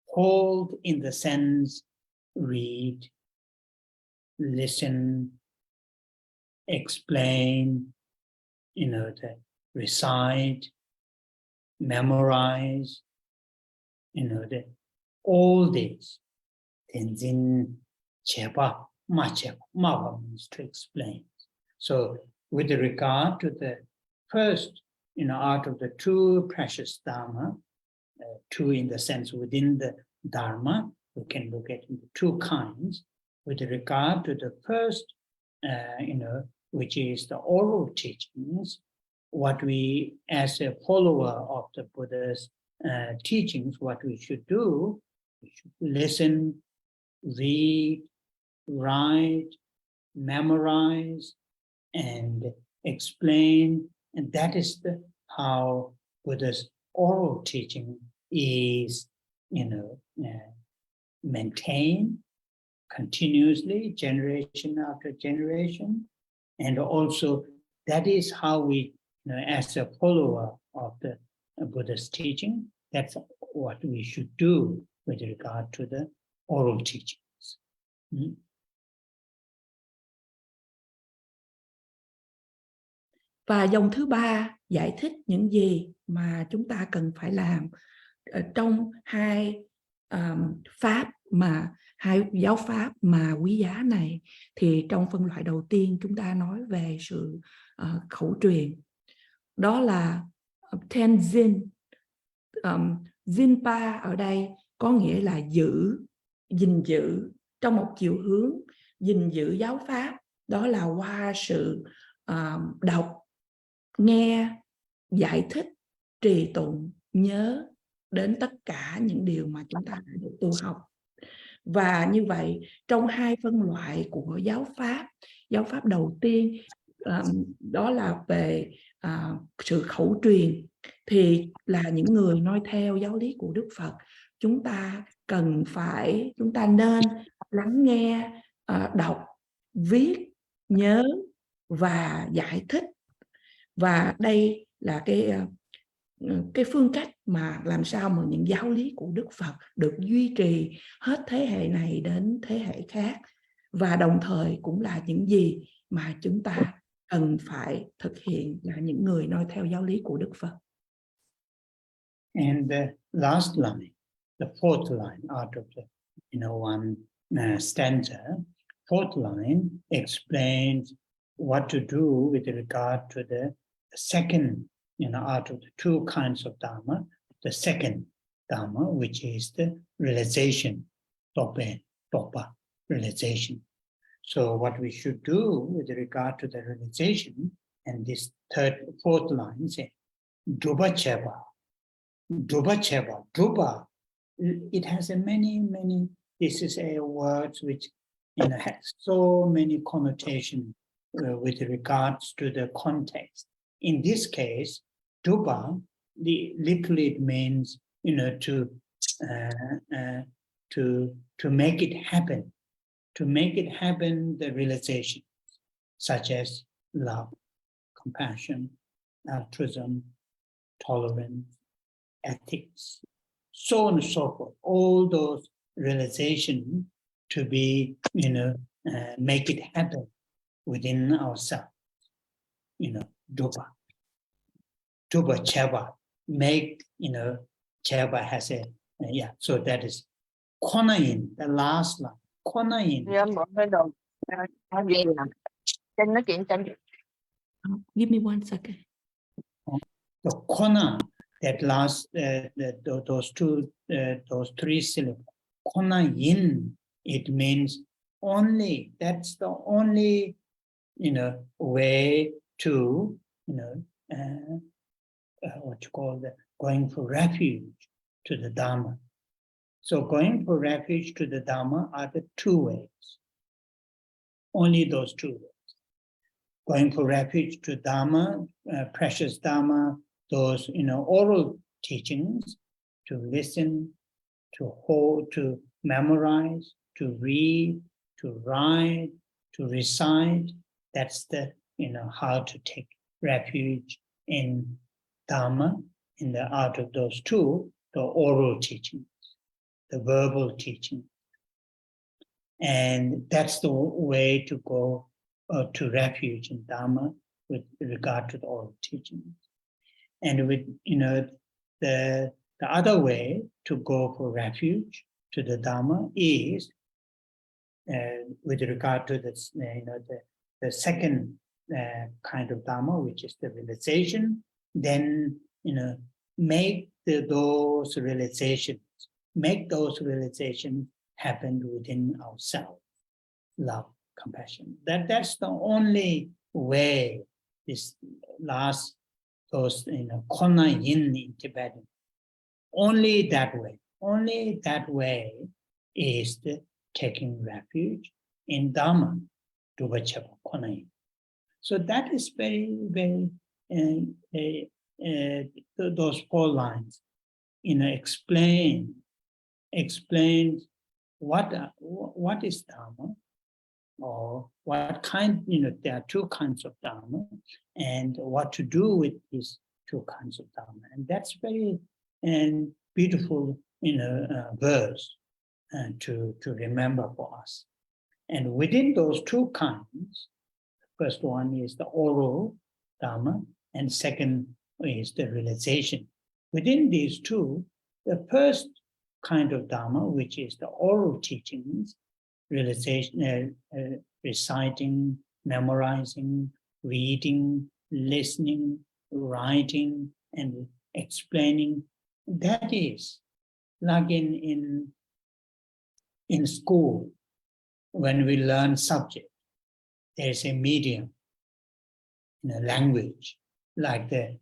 Hold in the sense read, listen, explain, recite, memorize, all this. Tenzin Cheba Macheba. Mawa means to explain. So with regard to the first, out of the two precious Dharma, two in the sense within the Dharma, we can look at two kinds. With regard to the first, which is the oral teachings, what we, as a follower of the Buddha's teachings, what we should do, we should listen, read, write, memorize, and explain. And that is how Buddha's oral teaching is, maintained continuously, generation after generation. And also that is how we, as a follower of the Buddha's teaching, that's what we should do with regard to the oral teachings. Và dòng thứ ba giải thích những gì mà chúng ta cần phải làm trong hai giáo pháp mà quý giá này. Thì trong phân loại đầu tiên chúng ta nói về sự khẩu truyền, đó là Tenzin. Zinpa ở đây có nghĩa là gìn giữ trong một chiều hướng, gìn giữ giáo pháp, đó là qua sự đọc, nghe, giải thích, trì tụng, nhớ đến tất cả những điều mà chúng ta đã được tu học. Và như vậy trong hai phân loại của giáo pháp đầu tiên đó là về sự khẩu truyền, thì là những người noi theo giáo lý của Đức Phật, chúng ta nên lắng nghe, đọc, viết, nhớ và giải thích. Và đây là cái phương cách mà làm sao mà những giáo lý của Đức Phật được duy trì hết thế hệ này đến thế hệ khác, và đồng thời cũng là những gì mà chúng ta cần phải thực hiện là những người noi theo giáo lý của Đức Phật. And the last line, the fourth line out of the one stanza, fourth line explains what to do with regard to the second, out of the two kinds of Dharma, the second Dharma, which is the realization, Topa realization. So what we should do with regard to the realization, and this fourth line say, Druba Cheba. Druba Cheba. Druba, it has many, this is a word which has so many connotations with regards to the context. In this case, Druba, literally it means, to make it happen. To make it happen, the realization, such as love, compassion, altruism, tolerance, ethics, so on and so forth. All those realizations to be, make it happen within ourselves. Druba. Druba Cheba. Make, Cheba has a, so that is Konain, the last line. Konain. Give me 1 second. The kona, that last, those three syllables. Konain, it means only. That's the only, way to, what you call going for refuge to the Dharma. So going for refuge to the Dharma are the two ways. Only those two ways. Going for refuge to Dharma, precious Dharma, those, oral teachings, to listen, to hold, to memorize, to read, to write, to recite. That's the, how to take refuge in Dharma, out of those two, the oral teachings, the verbal teaching. And that's the way to go to refuge in Dharma with regard to the oral teachings. And with, the other way to go for refuge to the Dharma is with regard to this, the second kind of Dharma, which is the realization, then make those realizations happen within ourselves. Love, compassion. That's the only way. This last, those kona yin in Tibetan. Only that way is the taking refuge in Dharma, Dubachapa kona yin. So that is very, very. Those 4 lines, explain what is Dharma, or what kind. There are 2 kinds of Dharma, and what to do with these 2 kinds of Dharma, and that's very beautiful, verse to remember for us. And within those 2 kinds, the first one is the oral Dharma, and second is the realization. Within these 2, the first kind of Dharma, which is the oral teachings, realization, reciting, memorizing, reading, listening, writing, and explaining. That is like in school, when we learn subject, there is a medium, language, like the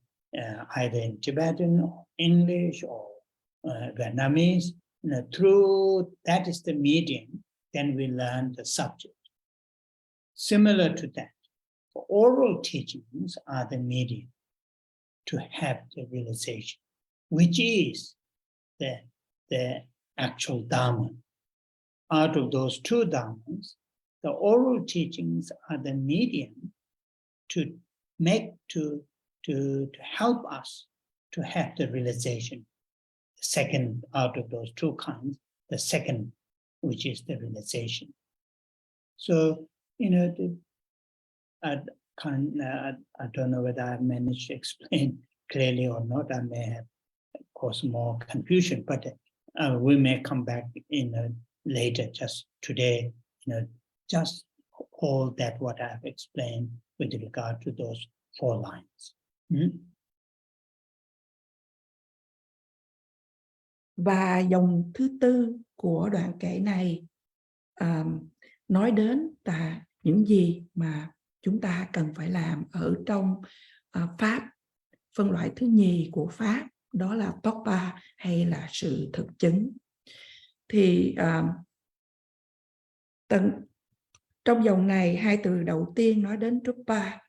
either in Tibetan or English or Vietnamese. Through that is the medium, then we learn the subject. Similar to that, the oral teachings are the medium to have the realization, which is the actual Dharma. Out of those 2 Dharmas, the oral teachings are the medium to help us to have the realization. The second out of those 2 kinds, the second, which is the realization. So, I don't know whether I've managed to explain clearly or not. I may have caused more confusion, but we may come back later. Just today, just all that what I've explained with regard to those 4 lines. Và dòng thứ 4 của đoạn kệ này nói đến là những gì mà chúng ta cần phải làm ở trong Pháp. Phân loại thứ nhì của Pháp đó là Tokpa, hay là sự thực chứng. Thì trong dòng này, 2 từ đầu tiên nói đến Trupa.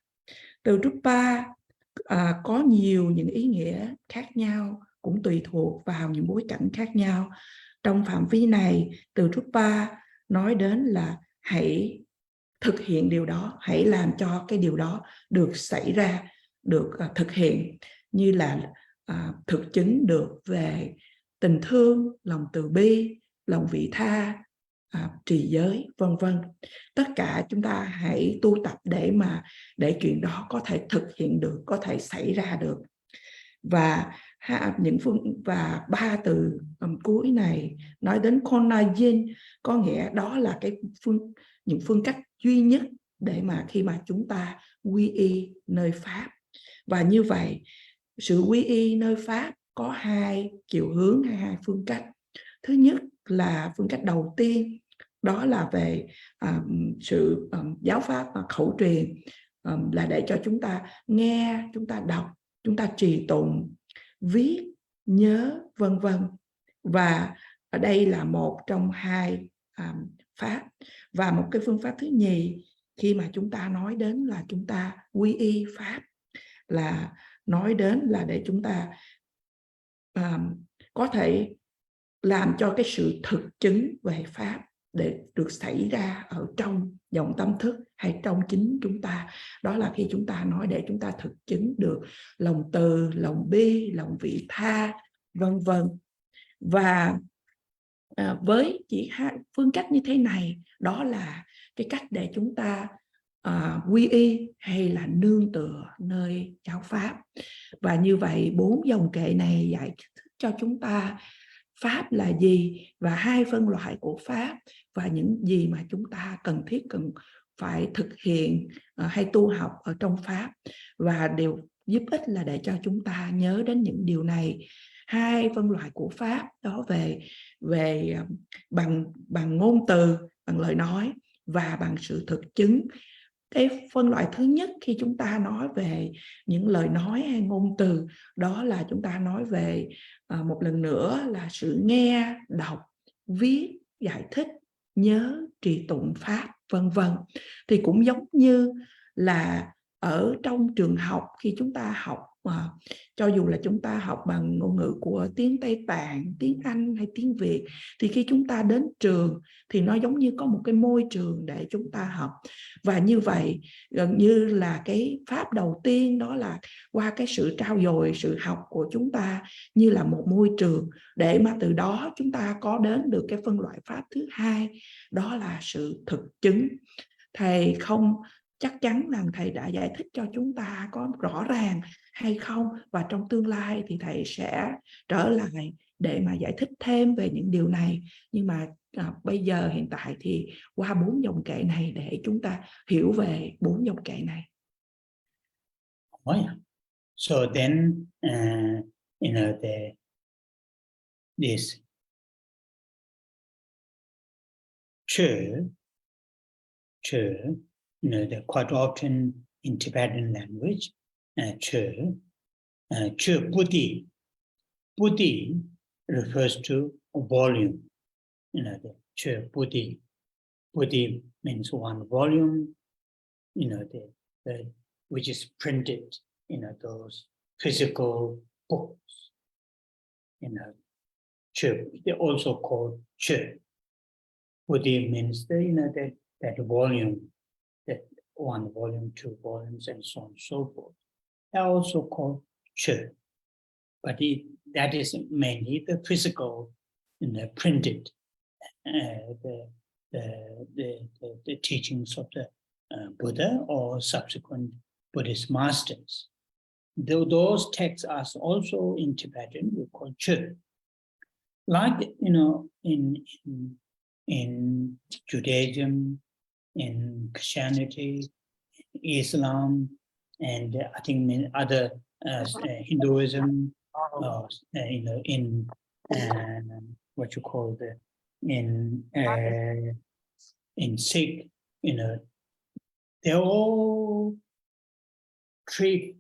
Từ Trupa có nhiều những ý nghĩa khác nhau, cũng tùy thuộc vào những bối cảnh khác nhau. Trong phạm vi này, từ Trupa nói đến là hãy thực hiện điều đó, hãy làm cho cái điều đó được xảy ra, được thực hiện, như là thực chứng được về tình thương, lòng từ bi, lòng vị tha, trì giới, vân vân. Tất cả chúng ta hãy tu tập để chuyện đó có thể thực hiện được, có thể xảy ra được. Và 3 từ cuối này nói đến Konajin, có nghĩa đó là những phương cách duy nhất để mà khi mà chúng ta quy y nơi Pháp. Và như vậy, sự quy y nơi Pháp có 2 chiều hướng, hay 2 phương cách. Thứ nhất là phương cách đầu tiên, đó là về sự giáo pháp khẩu truyền, là để cho chúng ta nghe, chúng ta đọc, chúng ta trì tụng, viết, nhớ, vân vân. Và ở đây là một trong 2 pháp. Và một cái phương pháp thứ nhì, khi mà chúng ta nói đến là chúng ta quy y Pháp, là nói đến là để chúng ta có thể làm cho cái sự thực chứng về Pháp để được xảy ra ở trong dòng tâm thức hay trong chính chúng ta. Đó là khi chúng ta nói để chúng ta thực chứng được lòng từ, lòng bi, lòng vị tha, vân vân. Và với chỉ 2 phương cách như thế này, đó là cái cách để chúng ta quy y hay là nương tựa nơi giáo pháp. Và như vậy 4 dòng kệ này dạy cho chúng ta Pháp là gì và hai phân loại của Pháp và những gì mà chúng ta cần phải thực hiện hay tu học ở trong Pháp. Và điều giúp ích là để cho chúng ta nhớ đến những điều này. Hai phân loại của Pháp đó về bằng ngôn từ, bằng lời nói và bằng sự thực chứng. Cái phân loại thứ nhất khi chúng ta nói về những lời nói hay ngôn từ, đó là chúng ta nói về một lần nữa là sự nghe, đọc, viết, giải thích, nhớ, trì tụng Pháp, vân vân. Thì cũng giống như là ở trong trường học khi chúng ta học, cho dù là chúng ta học bằng ngôn ngữ của tiếng Tây Tạng, tiếng Anh hay tiếng Việt, thì khi chúng ta đến trường thì nó giống như có một cái môi trường để chúng ta học. Và như vậy gần như là cái Pháp đầu tiên đó là qua cái sự trau dồi, sự học của chúng ta như là một môi trường để mà từ đó chúng ta có đến được cái phân loại Pháp thứ hai, đó là sự thực chứng. Thầy không chắc chắn rằng thầy đã giải thích cho chúng ta có rõ ràng hay không, và trong tương lai thì thầy sẽ trở lại để mà giải thích thêm về những điều này. Nhưng mà bây giờ hiện tại thì qua 4 dòng kệ này để chúng ta hiểu về 4 dòng kệ này. Oh, yeah. So then, this chö, quite often in Tibetan language, chö buddhi. Buddhi refers to a volume. The chö buddhi. Buddhi means one volume. Which is printed. Those physical books. Chö. They also called chö. Buddhi means that volume, that one volume, 2 volumes, and so on and so forth. They're also called chö, but that is mainly the physical, printed, the teachings of the Buddha or subsequent Buddhist masters. Though those texts are also in Tibetan, we call chö. Like in Judaism, in Christianity, Islam, and I think in other Hinduism, in what you call in Sikh, they all treat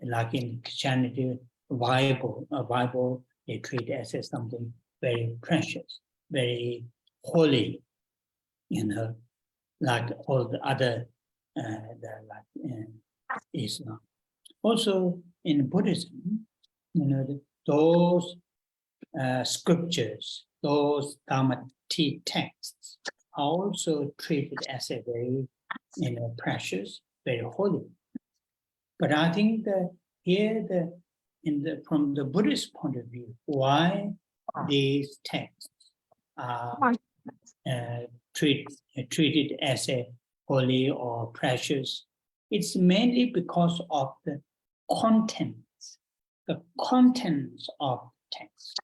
like in Christianity, Bible, they treat it as something very precious, very holy, like all the other, Islam. Also in Buddhism, those scriptures, those Dharma texts are also treated as a very, precious, very holy. But I think that here, from the Buddhist point of view, why these texts are treated as a holy or precious, it's mainly because of the contents of text.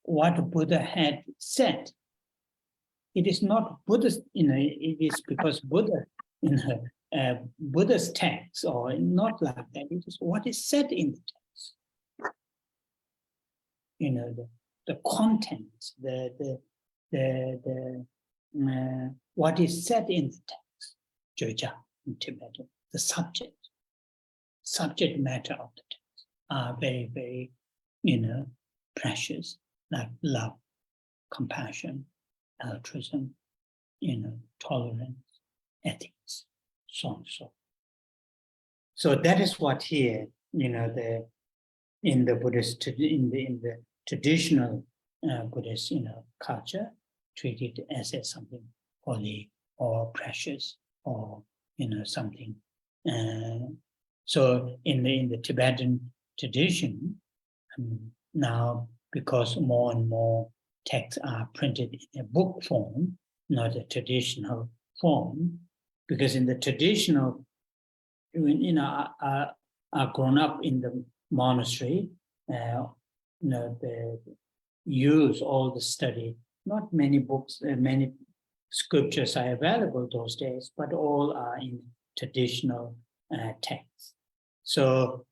What Buddha had said. It is not Buddhist, it is because Buddha, Buddha's text, or not like that. It is what is said in the text. The contents, what is said in the text, Joja in Tibetan, the subject matter of the text are very, very, precious, like love, compassion, altruism, tolerance, ethics, so on and so. So that is what here, in the Buddhist, in the traditional Buddhist, culture, treated as something holy or precious or something. So in the Tibetan tradition, now because more and more texts are printed in a book form, not a traditional form, because in the traditional, are grown up in the monastery, they use all the study. Not many books, many scriptures are available those days, but all are in traditional texts. So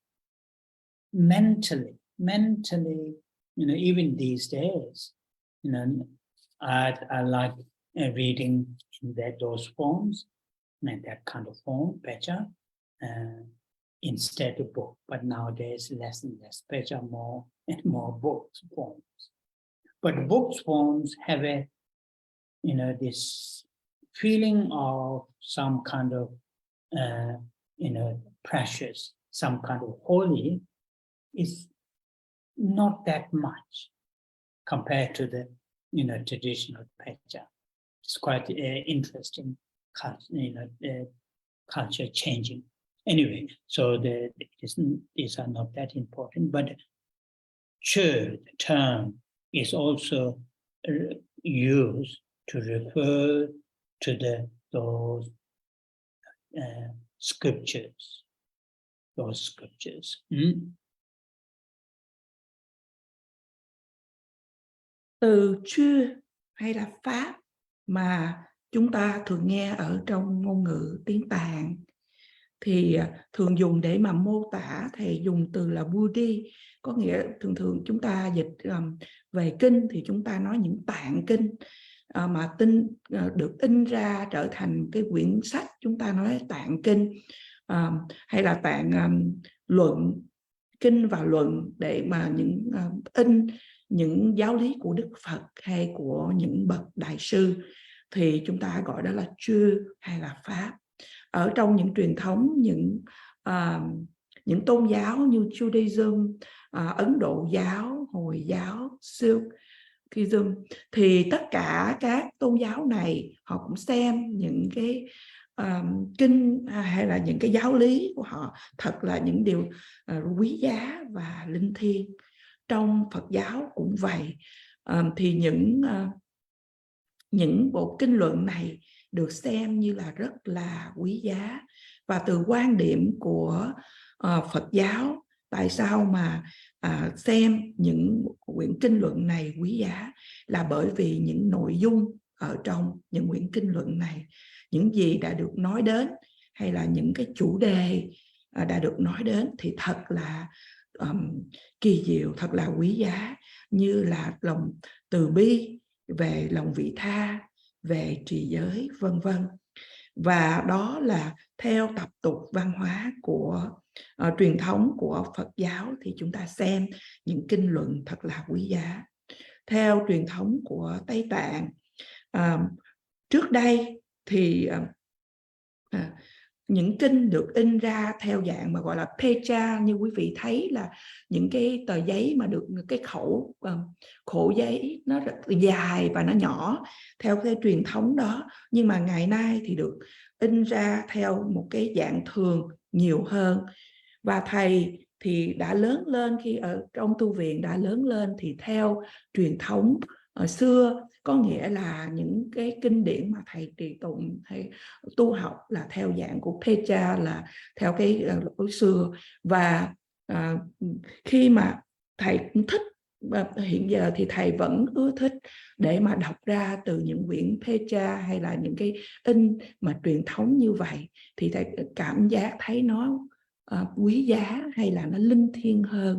mentally, even these days, I like reading in those forms, that kind of form, better, instead of book. But nowadays, less and less, better, more and more books forms. But books forms have a, this feeling of some kind of, precious, some kind of holy, is not that much compared to the, traditional picture. It's quite interesting, culture changing. Anyway, so these are not that important, but the term is also used to refer to those scriptures. Those scriptures. Từ chư hay là pháp mà chúng ta thường nghe ở trong ngôn ngữ tiếng Tạng thì thường dùng để mà mô tả, thầy dùng từ là Buddhi, có nghĩa thường chúng ta dịch về kinh thì chúng ta nói những tạng kinh mà được in ra trở thành cái quyển sách, chúng ta nói tạng kinh, hay là tạng luận, kinh và luận, để mà in những giáo lý của Đức Phật hay của những bậc đại sư, thì chúng ta gọi đó là chư hay là pháp. Ở trong những truyền thống, những tôn giáo như Judaism, Ấn Độ giáo, Hồi giáo, Sikhism, thì tất cả các tôn giáo này họ cũng xem những cái kinh hay là những cái giáo lý của họ thật là những điều quý giá và linh thiêng. Trong Phật giáo cũng vậy, thì những bộ kinh luận này được xem như là rất là quý giá. Và từ quan điểm của Phật giáo, tại sao mà xem những quyển kinh luận này quý giá, là bởi vì những nội dung ở trong những quyển kinh luận này, những gì đã được nói đến hay là những cái chủ đề đã được nói đến thì thật là kỳ diệu, thật là quý giá, như là lòng từ bi, về lòng vị tha, về trì giới, vân vân. Và đó là theo tập tục văn hóa của truyền thống của Phật giáo, thì chúng ta xem những kinh luận thật là quý giá. Theo truyền thống của Tây Tạng, trước đây thì những kinh được in ra theo dạng mà gọi là pecha, như quý vị thấy là những cái tờ giấy mà được cái khổ giấy nó rất dài và nó nhỏ theo cái truyền thống đó. Nhưng mà ngày nay thì được in ra theo một cái dạng thường nhiều hơn. Và thầy thì đã lớn lên, khi ở trong tu viện đã lớn lên thì theo truyền thống xưa, có nghĩa là những cái kinh điển mà thầy trì tụng hay tu học là theo dạng của Pecha, là theo cái lối xưa. Và khi mà thầy cũng thích, và hiện giờ thì thầy vẫn ưa thích để mà đọc ra từ những quyển Pecha hay là những cái in mà truyền thống như vậy, thì thầy cảm giác thấy nó quý giá hay là nó linh thiêng hơn.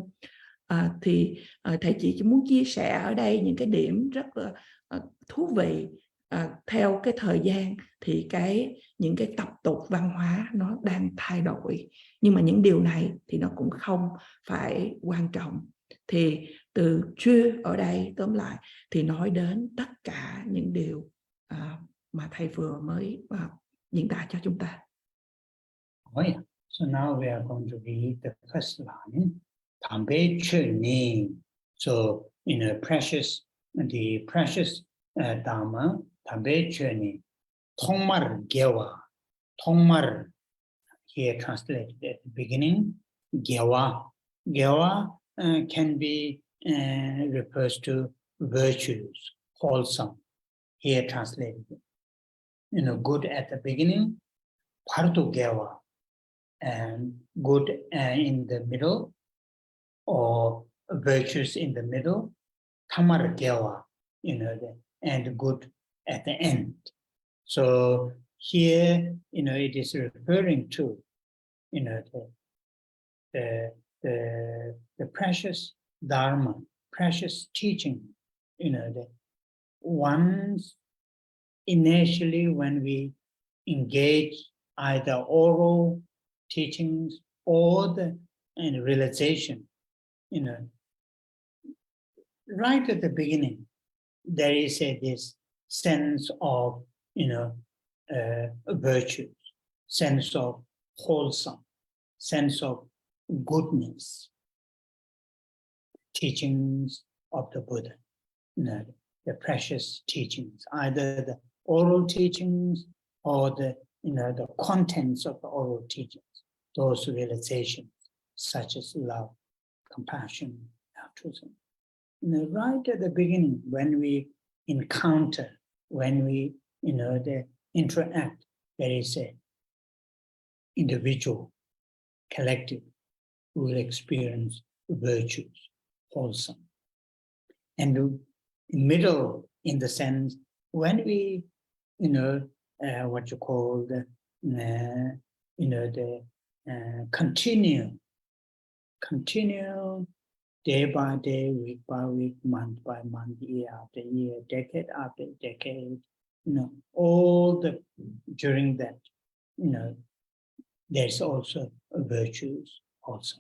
Thì thầy chỉ muốn chia sẻ ở đây những cái điểm rất là thú vị. Theo cái thời gian thì những cái tập tục văn hóa nó đang thay đổi, nhưng mà những điều này thì nó cũng không phải quan trọng. Thì từ chưa ở đây tóm lại thì nói đến tất cả những điều mà thầy vừa mới diễn tả cho chúng ta. Oh yeah. So now we are going to read the first line. Tam Bảo. So the precious Dharma, Tam Bảo. Thongmar Gyewa. Thongmar, here translated at the beginning. Gyewa. Gyewa can be refers to virtues, wholesome. Here translated, good at the beginning. Partu Gyewa. good in the middle, or virtues in the middle, tamaragyawa, and good at the end. So here, it is referring to, the precious Dharma, precious teaching, the ones initially when we engage either oral teachings or the realization, right at the beginning, there is this sense of, virtues, sense of wholesome, sense of goodness, teachings of the Buddha, the precious teachings, either the oral teachings or the contents of the oral teachings, those realizations such as love, compassion, altruism. Right at the beginning, when we encounter, when we interact, there is a individual, collective, who will experience virtues, wholesome. And the middle, in the sense, when we, what you call the continue day by day, week by week, month by month, year after year, decade after decade, all the, during that, there's also virtues also.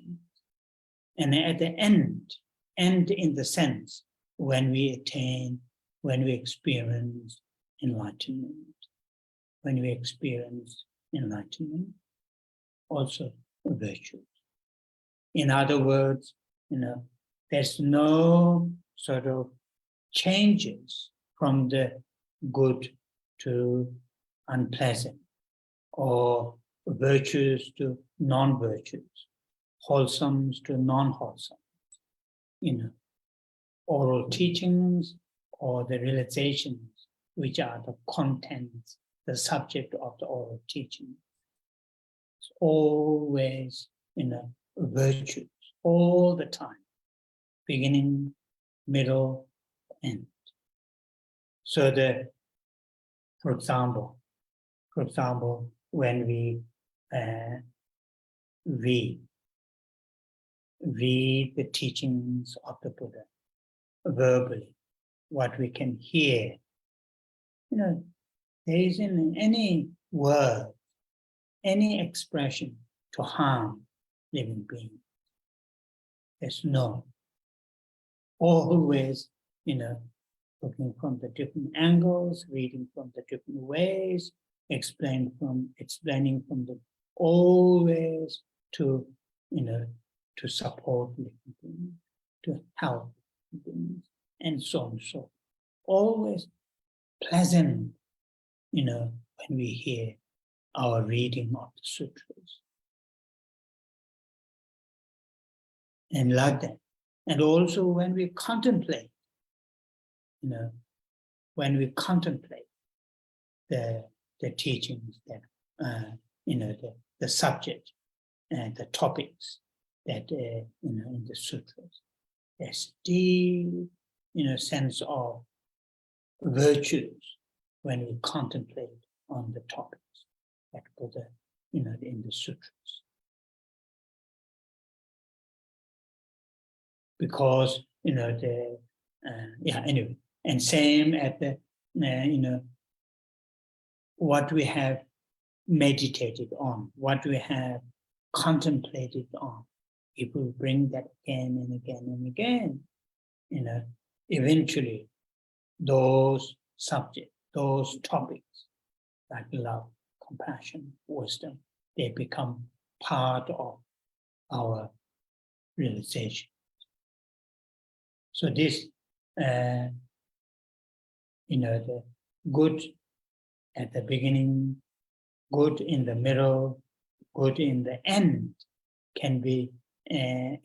And at the end in the sense, when we attain, when we experience enlightenment, also virtues. In other words, there's no sort of changes from the good to unpleasant, or virtues to non-virtues, wholesomes to non-wholesome. Oral teachings or the realizations, which are the contents, the subject of the oral teaching. It's always, virtues, all the time, beginning, middle, end. So for example, when we read the teachings of the Buddha verbally, what we can hear, there isn't any word, any expression to harm living beings. There's no. Always, looking from the different angles, reading from the different ways, explaining from the, always to, to support living beings, to help living beings, and so on, so always pleasant, when we hear our reading of the sutras. And like that. And also when we contemplate, the teachings that, the subject and the topics that, in the sutras, there's deep, sense of virtues when we contemplate on the topics that Buddha, in the sutras. Because, anyway, and same at the, what we have meditated on, what we have contemplated on, if we bring that again and again and again, eventually those subjects, those topics, like love, compassion, wisdom, they become part of our realization. So this, the good at the beginning, good in the middle, good in the end, can be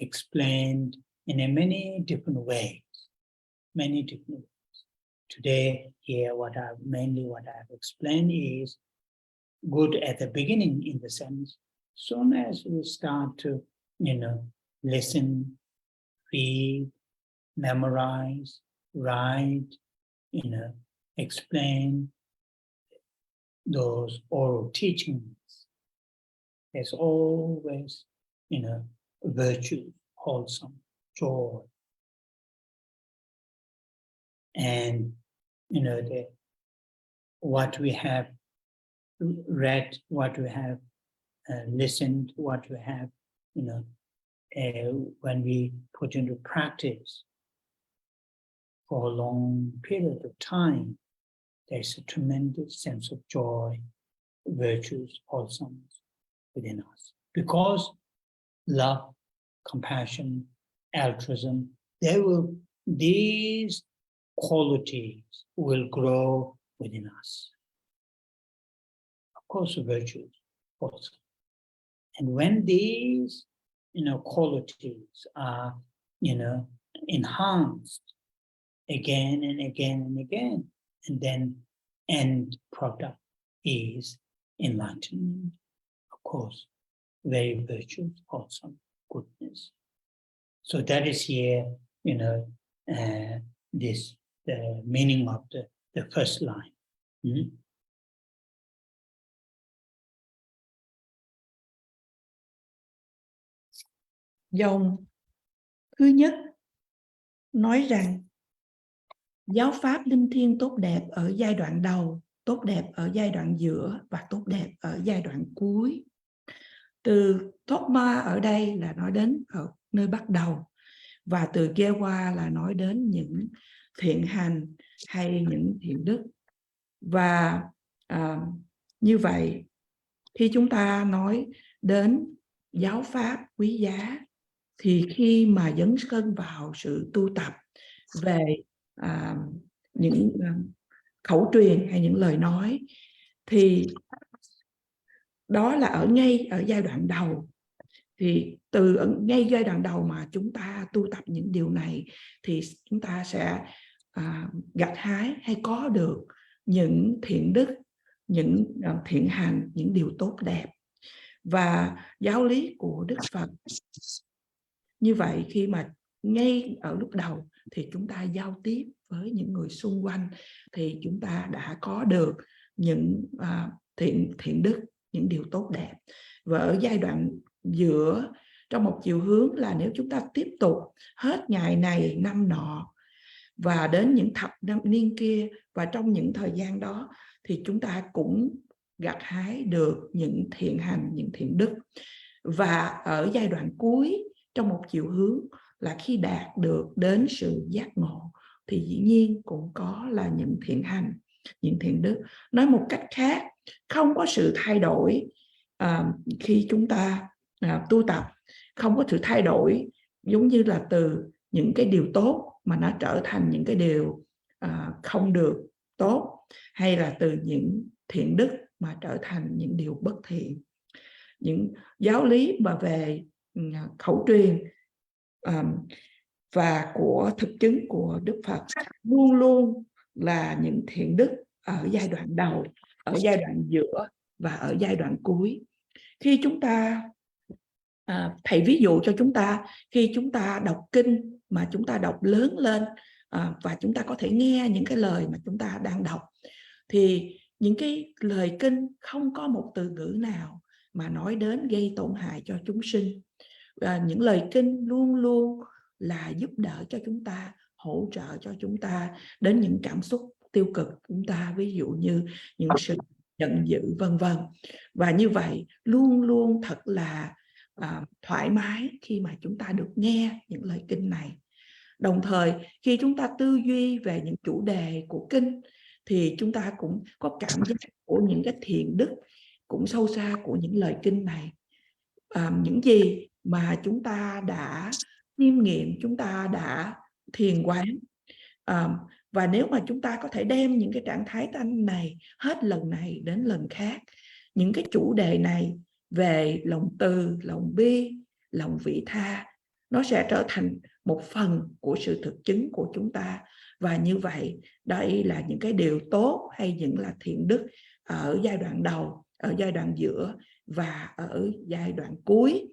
explained in many different ways. Today, here, what I've explained is good at the beginning, in the sense soon as we start to, listen, read, memorize, write, explain those oral teachings, there's always, virtue, wholesome, joy. And, what we have read, what we have listened, what we have, when we put into practice for a long period of time, there's a tremendous sense of joy, virtues, wholesomeness within us. Because love, compassion, altruism, these qualities will grow within us. Of course, virtues also. And when these, qualities are, enhanced again and again and again, and then end product is enlightenment. Of course, very virtuous, wholesome, goodness. So that is here, the meaning of the first line. Dòng thứ nhất nói rằng giáo pháp linh thiêng tốt đẹp ở giai đoạn đầu, tốt đẹp ở giai đoạn giữa và tốt đẹp ở giai đoạn cuối. Từ Dharma ở đây là nói đến ở nơi bắt đầu, và từ Gewa là nói đến những thiện hành hay những thiện đức. Và như vậy, khi chúng ta nói đến giáo pháp quý giá, thì khi mà dấn thân vào sự tu tập về những khẩu truyền hay những lời nói, thì đó là ngay ở giai đoạn đầu. Thì từ ngay giai đoạn đầu mà chúng ta tu tập những điều này, thì chúng ta sẽ gặt hái hay có được những thiện đức, những thiện hành, những điều tốt đẹp. Và giáo lý của Đức Phật như vậy, khi mà ngay ở lúc đầu thì chúng ta giao tiếp với những người xung quanh, thì chúng ta đã có được những thiện đức, những điều tốt đẹp. Và ở giai đoạn giữa, trong một chiều hướng là nếu chúng ta tiếp tục hết ngày này năm nọ và đến những thập niên kia, và trong những thời gian đó thì chúng ta cũng gặt hái được những thiện hành, những thiện đức. Và ở giai đoạn cuối, trong một chiều hướng là khi đạt được đến sự giác ngộ, thì dĩ nhiên cũng có là những thiện hành, những thiện đức. Nói một cách khác, không có sự thay đổi khi chúng ta tu tập, không có sự thay đổi giống như là từ những cái điều tốt mà nó trở thành những cái điều không được tốt, hay là từ những thiện đức mà trở thành những điều bất thiện. Những giáo lý mà về khẩu truyền và của thực chứng của Đức Phật luôn luôn là những thiện đức ở giai đoạn đầu, ở giai đoạn giữa và ở giai đoạn cuối. Khi chúng ta thầy ví dụ cho chúng ta, khi chúng ta đọc kinh mà chúng ta đọc lớn lên và chúng ta có thể nghe những cái lời mà chúng ta đang đọc, thì những cái lời kinh không có một từ ngữ nào mà nói đến gây tổn hại cho chúng sinh. Những lời kinh luôn luôn là giúp đỡ cho chúng ta, hỗ trợ cho chúng ta đến những cảm xúc tiêu cực của chúng ta, ví dụ như những sự giận dữ vân vân. Và như vậy luôn luôn thật là thoải mái khi mà chúng ta được nghe những lời kinh này. Đồng thời khi chúng ta tư duy về những chủ đề của kinh, thì chúng ta cũng có cảm giác của những cái thiện đức cũng sâu xa của những lời kinh này. Những gì mà chúng ta đã chiêm nghiệm, chúng ta đã thiền quán, và nếu mà chúng ta có thể đem những cái trạng thái tâm này hết lần này đến lần khác, những cái chủ đề này về lòng từ, lòng bi, lòng vị tha, nó sẽ trở thành một phần của sự thực chứng của chúng ta. Và như vậy, đây là những cái điều tốt hay những là thiện đức ở giai đoạn đầu, ở giai đoạn giữa và ở giai đoạn cuối.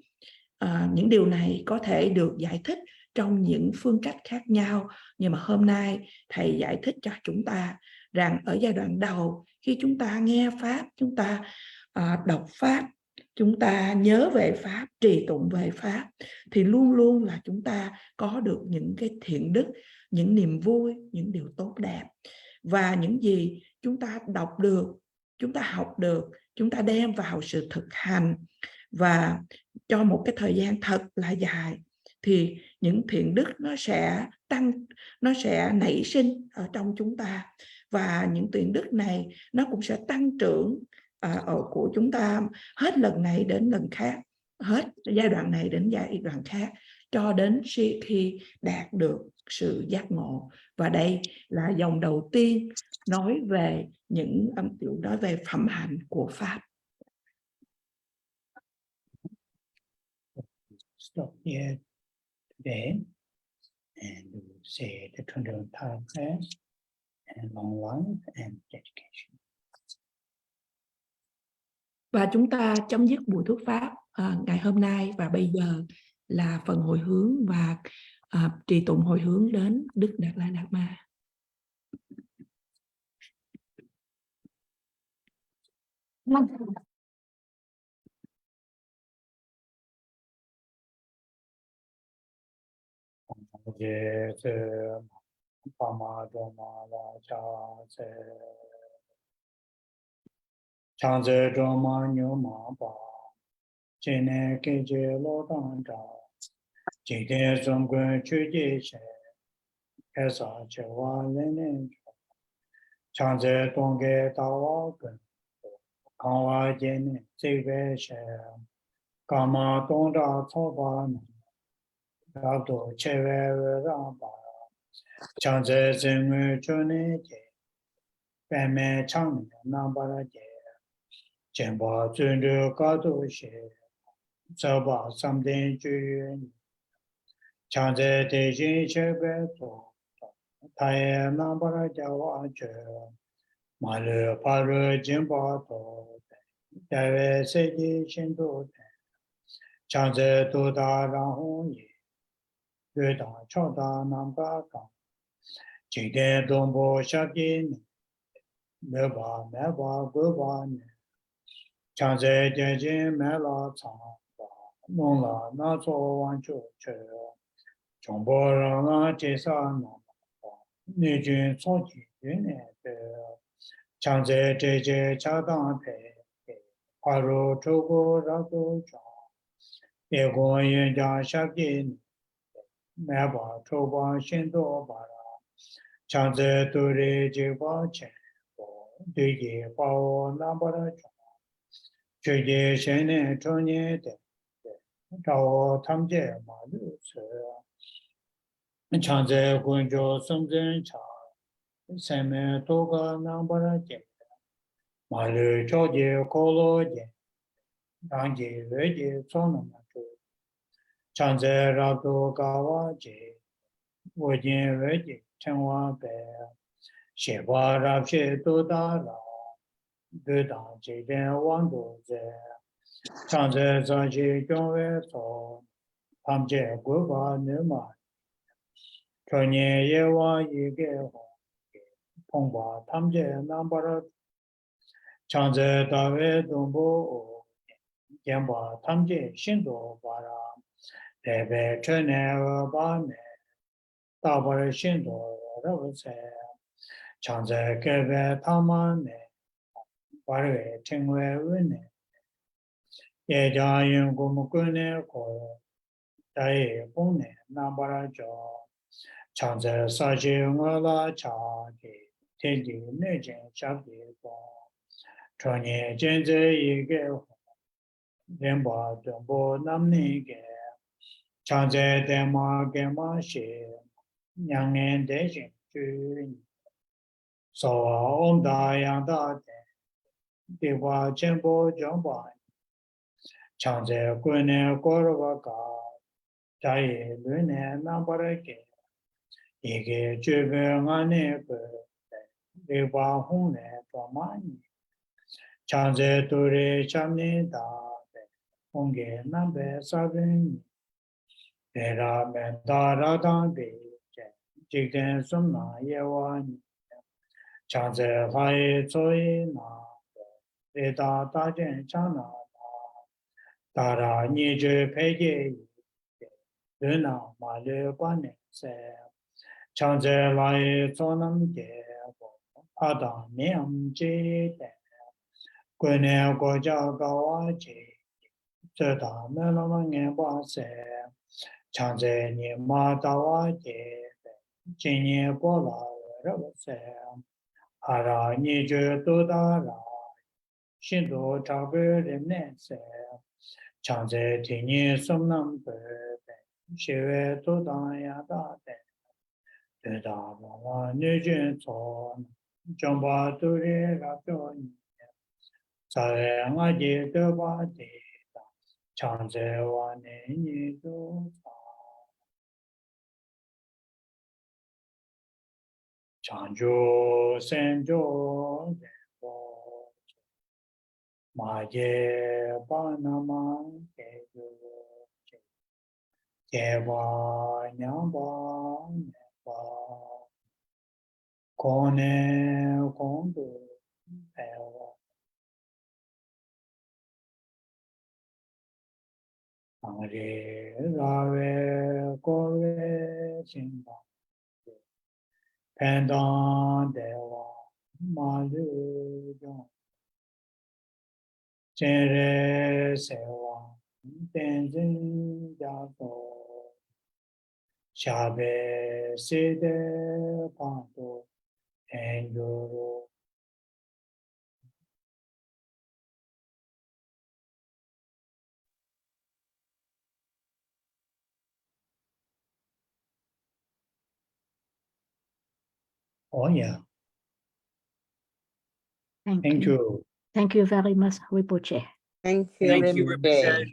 Những điều này có thể được giải thích trong những phương cách khác nhau, nhưng mà hôm nay thầy giải thích cho chúng ta rằng ở giai đoạn đầu, khi chúng ta nghe pháp, chúng ta đọc pháp, chúng ta nhớ về pháp, trì tụng về pháp, thì luôn luôn là chúng ta có được những cái thiện đức, những niềm vui, những điều tốt đẹp. Và những gì chúng ta đọc được, chúng ta học được, chúng ta đem vào sự thực hành và cho một cái thời gian thật là dài, thì những thiện đức nó sẽ tăng, nó sẽ nảy sinh ở trong chúng ta. Và những thiện đức này nó cũng sẽ tăng trưởng của chúng ta hết lần này đến lần khác, hết giai đoạn này đến giai đoạn khác, cho đến khi đạt được sự giác ngộ. Và đây là dòng đầu tiên nói về những nói về phẩm hạnh của pháp. Stop here today, and we will say the 21 power prayers and long life and dedication. Và chúng ta chấm dứt buổi thuyết pháp ngày hôm nay, và bây giờ là phần hồi hướng và trì tụng hồi hướng đến Đức Đạt Lai Đạt Ma. Chanze Roma Nyuma Ba Chene Keje Lodanda Jide Zongwe Chuje She Kesa Chewa Lene Chanze Dongge Dawa Gun Kawa Jene Zebe She Kama Dongda Toba Rabdo Chewe Ramba Chanze Zengwe Chone Je Peme Chang Nambara Je Chenpa Zundu Kato She Saba Samden Juyen Chanze Tejin Shebe To Taye Nambara Jawa Je Malu Paru Jimba To Dawe Seji Shindu Chanze Tuda Rahon Ye Yuda Choda Namba Kang Jide Dombo Shabdi Meba Meba Guba Chanze Jejin Mela Tsang Nongla Nazo Wanchu Che Chombo Ranga Jesa Nama Nijun Soji Yune Chanze Jeje Chadang Pe Paro Chogo Rato Chang Ego Yenja Shabdi Meba Choba Shindo Bara Chanze Turi Jiba Chen Digi Pao Nambara Chang Chöje Shene Chonye De Dao Tamje Malu Se Chanze Gunjo Sumzen Cha Seme Toga Nambara Je Malu Choje Kolo Je Rangi Veje Sonama Chu Chanze Rabdo Gawa Je Wojin Veje Chenwa Be Sheba Rabshe Toda Ra Gudang Jiden Wando Ze Chanze Zaji Gyongwe So Tamje Guba Numa Chonye Yewa Yige Ho Pongba Tamje Nambara Chanze Dawe Dumbo Gemba Tamje Shindo Bara Debe Chene Bane Tabara Shindo Ravase Chanze Kebe Tamane Barwe Chengwe Wune Ye Jayin Gumukune Ko Dai Bune Nambara Jo Chanze Saji Ngala Cha Ki Teji Nejin Shabdi Bo Chonye Jenze Yige Ho Remba Dumbo Namni Ge Chanze Dema Gema Shi Nyangen Dejin Jun Sawa Omda Yangda Dewa Chenpo Jomba Chanze Gune Korvaka Jaye Lune Nambarake Ige Jube Ngane Dewa Hune Tomani Chanze Ture Chamni Da Onge Nambe Sabin Dera Menda Radan Be Jigden Sumna Yewan Chanze Lai Zoi Na Reda Dajen Chana Dara Nije Pege Duna Male Kwane Se Chanze Lai Zonam Ge Pada Niam Je Kwene Goja Gawa Je Zeta Melama Ngeba Se Chanze Nima Dawa Je Jinye Bola Raba Se Ara Nije Dodara Shindo Chabe Rimne Se Chanze Tinye Somnam Pe Shive Dodaya Date Deda Mama Nijin Son Jomba Dure Rapyo Sare Ngaji Deba Deda Chanze Wane Nido Chanjo Senjo Debo Maje Panama Kejo Keva Nyamba Nyamba Kone Kondu Ewa Angre Rave Kore Simba Pendan Dewa Malu Jon Chere Sewa Tenzin Jato Shabe Sede Panto Engoro Oh yeah, thank you. Thank you very much, Rinpoche. Thank you, Thank you, Rinpoche. Rinpoche.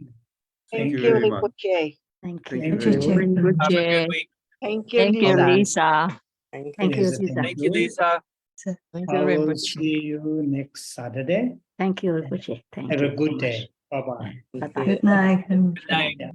Thank you, very much. Rinpoche. Thank Thank you. you Thank very you. much. Rinpoche. Have a good week. Thank you, Thank you, Lisa. Lisa. Thank Thank you, Lisa, Lisa. thank Thank you, Lisa. Thank I you, will Rinpoche. see you next Saturday. Thank you, Rinpoche. Thank Have you a good so much. day. Bye bye. Bye bye. Good night. Good night. Yeah.